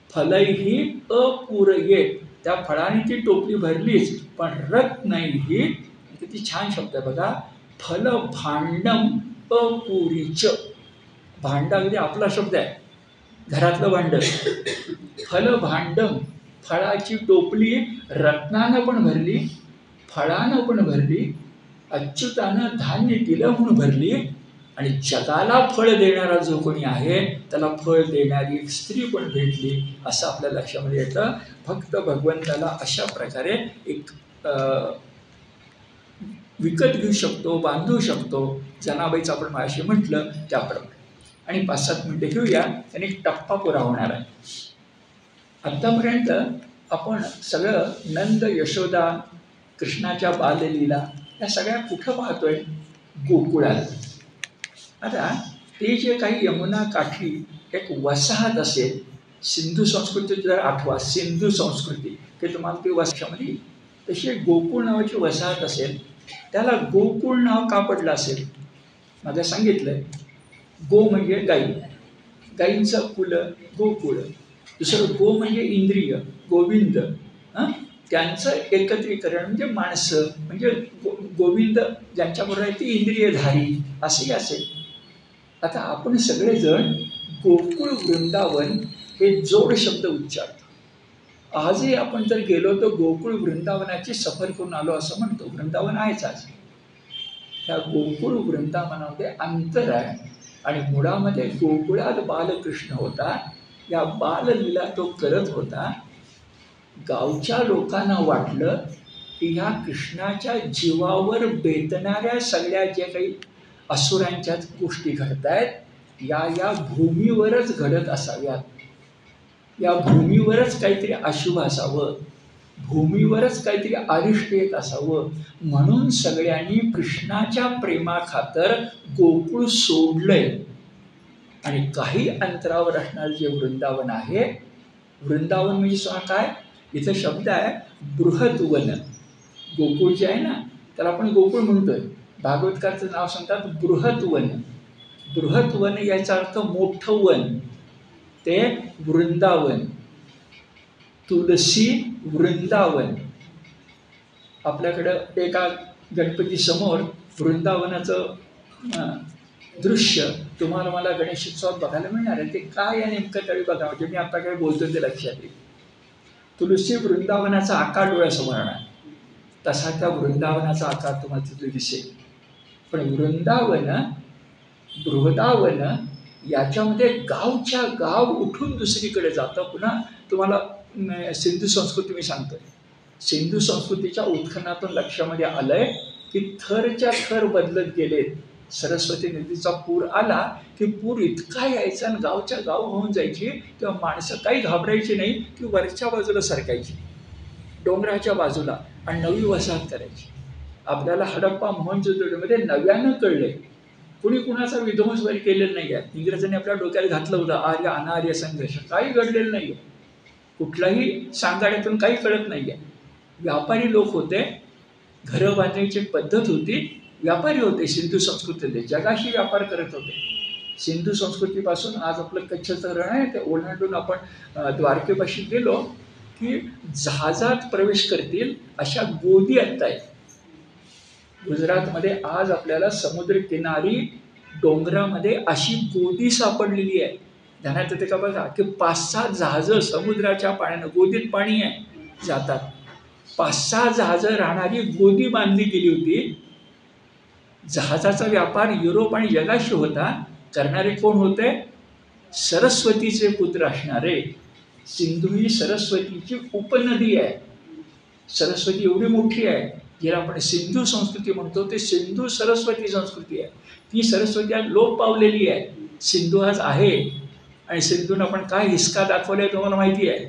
फलैही अपुरयेत, त्या फळाने ती टोपली भरलीच, पण रत्नैही, किती छान शब्द आहे बघा, फल भांडम अपुरीच. भांड अगदी आपला शब्द आहे, घरातलं भांड. फल भांडम, फळाची टोपली रत्नानं पण भरली, फळानं पण भरली, अच्युतानं धान्य दिलं म्हणून भरली, आणि जगाला फळ देणारा जो कोणी आहे त्याला फळ देणारी एक स्त्री पण भेटली, असं आपल्या लक्षामध्ये येतं. फक्त भगवंताला अशा प्रकारे एक विकत घेऊ शकतो, बांधू शकतो. जनाबाईचं आपण माझ्याशी म्हटलं त्याप्रमाणे. आणि 5-7 मिनिटं घेऊया आणि एक टप्पा पुरा होणार आहे. आत्तापर्यंत आपण सगळं नंद यशोदा, कृष्णाच्या बाललीला या सगळ्या कुठं पाहतोय, गोकुळात. आता ते जे काही यमुना काठी एक वसाहत असेल, सिंधू संस्कृती जर आठवा, सिंधू संस्कृती ते तुम्हाला ती वसाहतीमध्ये, तशी एक गोकुळ नावाची वसाहत असेल, त्याला गोकुळ नाव का पडलं असेल. माझं सांगितलंय, गो म्हणजे गाई, गाईंचं कुल गोकुळ. दुसरं गो म्हणजे इंद्रिय, गोविंद, त्यांचं एकत्रीकरण म्हणजे माणसं, म्हणजे गोविंद ज्यांच्याबरोबर आहे ती इंद्रियधारी, असंही असेल. आता आपण सगळेजण गोकुळ वृंदावन हे जोड शब्द उच्चारतो. आजही आपण जर गेलो तर गोकुळ वृंदावनाची सफर करून आलो असं म्हणतो. वृंदावन आहेच आज. त्या गोकुळ वृंदावनामध्ये अंतर आहे आणि मुळामध्ये गोकुळात बालकृष्ण होता. या बाललीला तो करत होता. गावच्या लोकांना वाटलं की ह्या कृष्णाच्या जीवावर बेतणाऱ्या सगळ्या ज्या काही असुरांच्या गोष्टी घडत आहेत या भूमीवरच घडत असाव्यात. या भूमीवरच काहीतरी अशुभ असावं, भूमीवरच काहीतरी अरिष्ट येत असावं, म्हणून सगळ्यांनी कृष्णाच्या प्रेमाखातर गोकुळ सोडलंय. आणि काही अंतरावर असणारं जे वृंदावन आहे, वृंदावन म्हणजे काय, इथं शब्द आहे बृहद्वन. गोकुळ जे आहे ना त्याला आपण गोकुळ म्हणतोय. भागवतकारचं नाव सांगतात बृहद्वन. बृहद्वन याचा अर्थ मोठं वन, ते वृंदावन. तुलसी वृंदावन. आपल्याकडं एका गणपती समोर वृंदावनाचं दृश्य तुम्हाला मला गणेशोत्सवात बघायला मिळणार आहे. ते काय आहे नेमकं तरी बघा, म्हणजे मी आता काय बोलतो ते लक्षात येईल. तुलसी वृंदावनाचा आकार डोळ्यासमोर आणा, तसा त्या वृंदावनाचा आकार तुम्हाला तिथे दिसेल. पण वृंदावन, बृहदावन याच्यामध्ये गावच्या गाव उठून दुसरीकडे जातं. पुन्हा तुम्हाला सिंधू संस्कृती मी सांगतोय. सिंधू संस्कृतीच्या उत्खननातून लक्षामध्ये आलंय की थरच्या थर बदलत गेलेत. सरस्वती नदीचा पूर आला की पूर इतका यायचा आणि गावच्या गाव होऊन जायची, तेव्हा माणसं काही घाबरायची नाही की वरच्या बाजूला सरकायची, डोंगराच्या बाजूला, आणि नवी वसाहत करायची. आपल्याला हडप्पा मोहनजोदडोमध्ये नव्यानं कळलंय. कुणी कुणाचा विध्वंस वगैरे केलेला नाही आहे. इंग्रजांनी आपल्या डोक्यात घातलं होतं आर्य अनार्य संघर्ष, काही घडलेलं नाही आहे. कुठल्याही सांगाड्यातून काही कळत नाही आहे. व्यापारी लोक होते, घरं बांधण्याची पद्धत होती, व्यापारी होते. सिंधू संस्कृतीमध्ये जगाशी व्यापार करत होते. सिंधू संस्कृतीपासून आज आपलं कच्छचं रण आहे, ते ओलांडून आपण द्वारकेपाशी गेलो की जहाजात प्रवेश करतील अशा गोदी आत्ता आहेत. गुजरातमध्ये आज आपल्याला समुद्रकिनारी डोंगरामध्ये अशी गोदी सापडलेली आहे. ध्यानात येते का बघा की 5-6 जहाजं समुद्राच्या पाण्यानं, गोदीत पाणी आहे, जातात. 5-6 जहाजं राहणारी गोदी बांधली गेली होती. जहाजाचा व्यापार युरोप आणि जगाशी होता. करणारे कोण होते? सरस्वतीचे पुत्र असणारे. सिंधू ही सरस्वतीची उपनदी आहे. सरस्वती एवढी मोठी आहे, जिला आपण सिंधू संस्कृती म्हणतो, ते सिंधू सरस्वती संस्कृती आहे. ती सरस्वती आज लोप पावलेली आहे. सिंधू आज आहे, आणि सिंधून आपण काय हिसका दाखवलाय तुम्हाला माहिती आहे.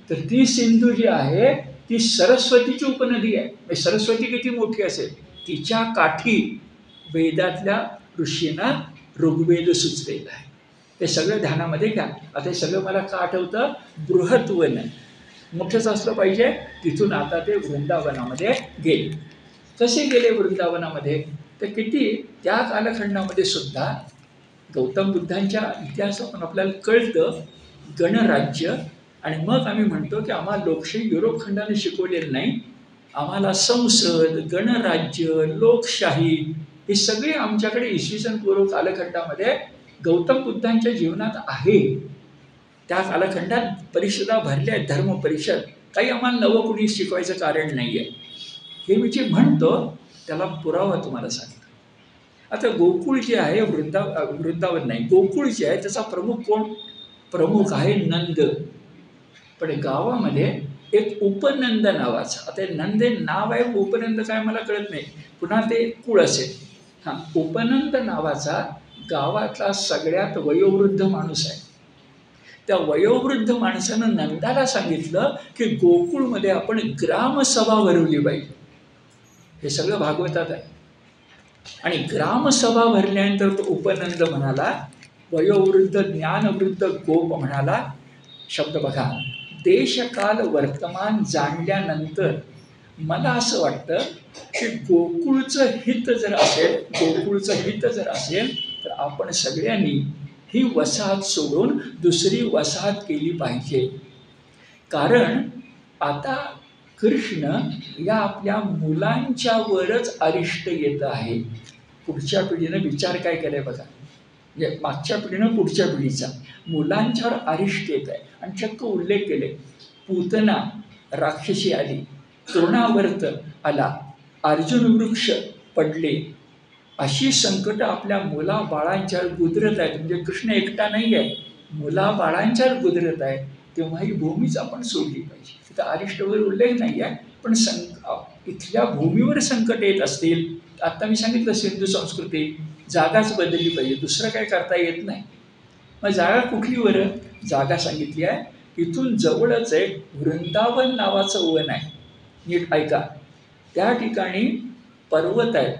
तर ती सिंधू जी आहे ती सरस्वतीची उपनदी आहे. सरस्वती किती मोठी असेल, तिच्या काठी वेदातल्या ऋषींना ऋग्वेद सुचलेला आहे. ते सगळं ध्यानामध्ये घ्या. आता हे सगळं मला का आठवतं? बृहद्वन मोठंच असलं पाहिजे. तिथून आता ते वृंदावनामध्ये गेले. कसे गेले वृंदावनामध्ये? तर किती त्या कालखंडामध्ये सुद्धा गौतम बुद्धांच्या इतिहासातून आपल्याला कळतं गणराज्य. आणि मग आम्ही म्हणतो की आम्हाला लोकशाही युरोप खंडाने शिकवलेलं नाही. आम्हाला संसद, गणराज्य, लोकशाही हे सगळे आमच्याकडे इसवी सन पूर्व कालखंडामध्ये गौतम बुद्धांच्या जीवनात आहे. त्या कालखंडात परिषदा भरल्या आहेत, धर्म परिषद. काही आम्हाला नवं कुणी शिकवायचं कारण नाही आहे. हे मी जे म्हणतो त्याला पुरावा तुम्हाला सांगतो. आता गोकुळ जे आहे, वृंदावन नाही, गोकुळ जे आहे त्याचा प्रमुख कोण? प्रमुख आहे नंद. पण गावामध्ये एक उपनंद नावाचा, आता नंद नाव आहे, उपनंद काय मला कळत नाही, पुन्हा ते कुळ असेल. हां, उपनंद नावाचा गावातला सगळ्यात वयोवृद्ध माणूस आहे. त्या वयोवृद्ध माणसानं नंदाला सांगितलं की गोकुळमध्ये आपण ग्रामसभा भरवली पाहिजे. हे सगळं भागवतात आहे. आणि ग्रामसभा भरल्यानंतर तो उपनंद म्हणाला, वयोवृद्ध ज्ञानवृद्ध गोप म्हणाला, शब्द बघा, देशकाल वर्तमान जाणल्यानंतर मला असं वाटतं की गोकुळचं हित जर असेल तर आपण सगळ्यांनी ही वसाहत सोडून दुसरी वसाहत केली पाहिजे. कारण आता कृष्ण या आपल्या मुलांच्यावरच अरिष्ट येत आहे. पुढच्या पिढीनं विचार काय केलाय बघा. म्हणजे मागच्या पिढीनं पुढच्या पिढीचा मुलांच्यावर अरिष्ट येत आहे. आणि चक्क उल्लेख केले, पूतना राक्षसी आली, तृणावर्त आला, अर्जुन वृक्ष पडले, अशी संकट आपल्या मुला बाळांच्यावर गुजरत आहेत. म्हणजे कृष्ण एकटा नाही आहे, मुला बाळांच्यावर गुजरत आहे. तेव्हा ही भूमीच आपण सोडली पाहिजे. तिथं अरिष्ट वगैरे उल्लेख नाही आहे, पण इथल्या भूमीवर संकट येत असतील, आत्ता मी सांगितलं सिंधू संस्कृती, जागाच बदलली पाहिजे, दुसरं काय करता येत नाही. मग जागा कुठली बरं? जागा सांगितली आहे, इथून जवळच एक वृंदावन नावाचं वन आहे. नीट ऐका. त्या ठिकाणी पर्वत आहे,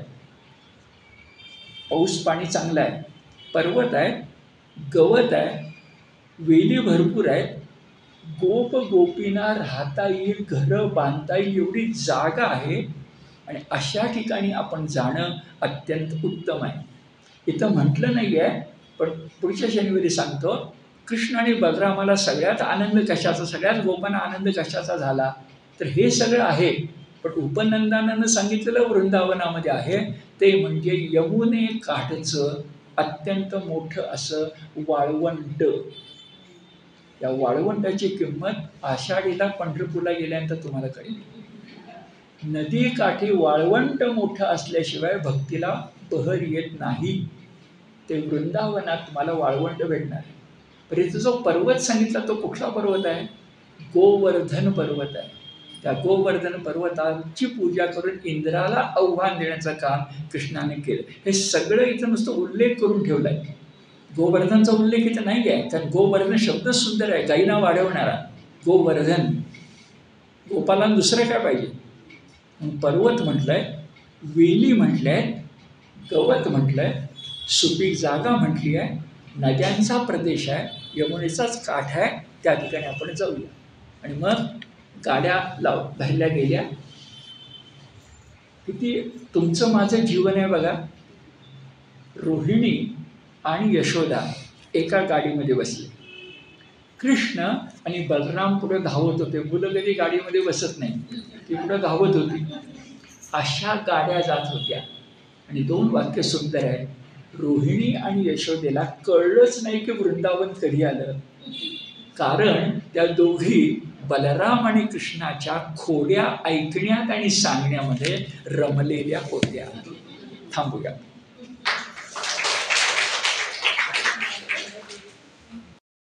पाऊस पाणी चांगलं आहे, पर्वत आहे, गवत आहे, वेली भरपूर आहेत, गोप गोपींना राहता येईल, घरं बांधता येईल एवढी जागा आहे. आणि अशा ठिकाणी आपण जाणं अत्यंत उत्तम आहे. इथं म्हटलं नाही आहे, पण पुढच्या शनिवारी सांगतो, कृष्ण आणि बलरामाला सगळ्यात आनंद कशाचा, सगळ्यात गोपांना आनंद कशाचा झाला, तर हे सगळं आहे. पण उपनंदानानं सांगितलेलं वृंदावनामध्ये आहे ते म्हणजे यमुने काठचं अत्यंत मोठं असं वाळवंट. या वाळवंटाची किंमत आषाढीला पंढरपूरला गेल्यानंतर तुम्हाला कळेल. नदी काठी वाळवंट मोठं असल्याशिवाय भक्तीला बहर येत नाही. ते वृंदावनात तुम्हाला वाळवंट भेटणार. पण इथं जो पर्वत सांगितला तो कुठला पर्वत आहे? गोवर्धन पर्वत आहे. त्या गोवर्धन पर्वताची पूजा करून इंद्राला आव्हान देण्याचं काम कृष्णाने केलं. हे सगळं इथं नुसतं उल्लेख करून ठेवला आहे. गोवर्धनचा उल्लेख इथं नाही आहे, कारण गोवर्धन शब्द सुंदर आहे, गाईला वाढवणारा गोवर्धन. गोपाला दुसरं काय पाहिजे? पर्वत म्हटलंय, वेली म्हटलंय, गवत म्हटलंय, सुपीक जागा म्हटली आहे, नद्यांचा प्रदेश आहे, यमुनेचाच काठ आहे. त्या ठिकाणी आपण जाऊया. आणि मग गाड्या भरल्या गेल्या. किती तुमचं माझं जीवन आहे बघा. रोहिणी आणि यशोदा एका गाडीमध्ये बसले. कृष्ण आणि बलराम पुढे धावत होते. मुलं कधी गाडीमध्ये बसत नाही, ती पुढे धावत होती. अशा गाड्या जात होत्या. आणि 2 वाक्य सुंदर आहेत. रोहिणी आणि यशोदेला कळलंच नाही की वृंदावन कधी आलं, कारण त्या दोघी बलराम आणि कृष्णाच्या खोड्या ऐकण्यात आणि सांगण्यामध्ये रमलेल्या होत्या. थांबूया.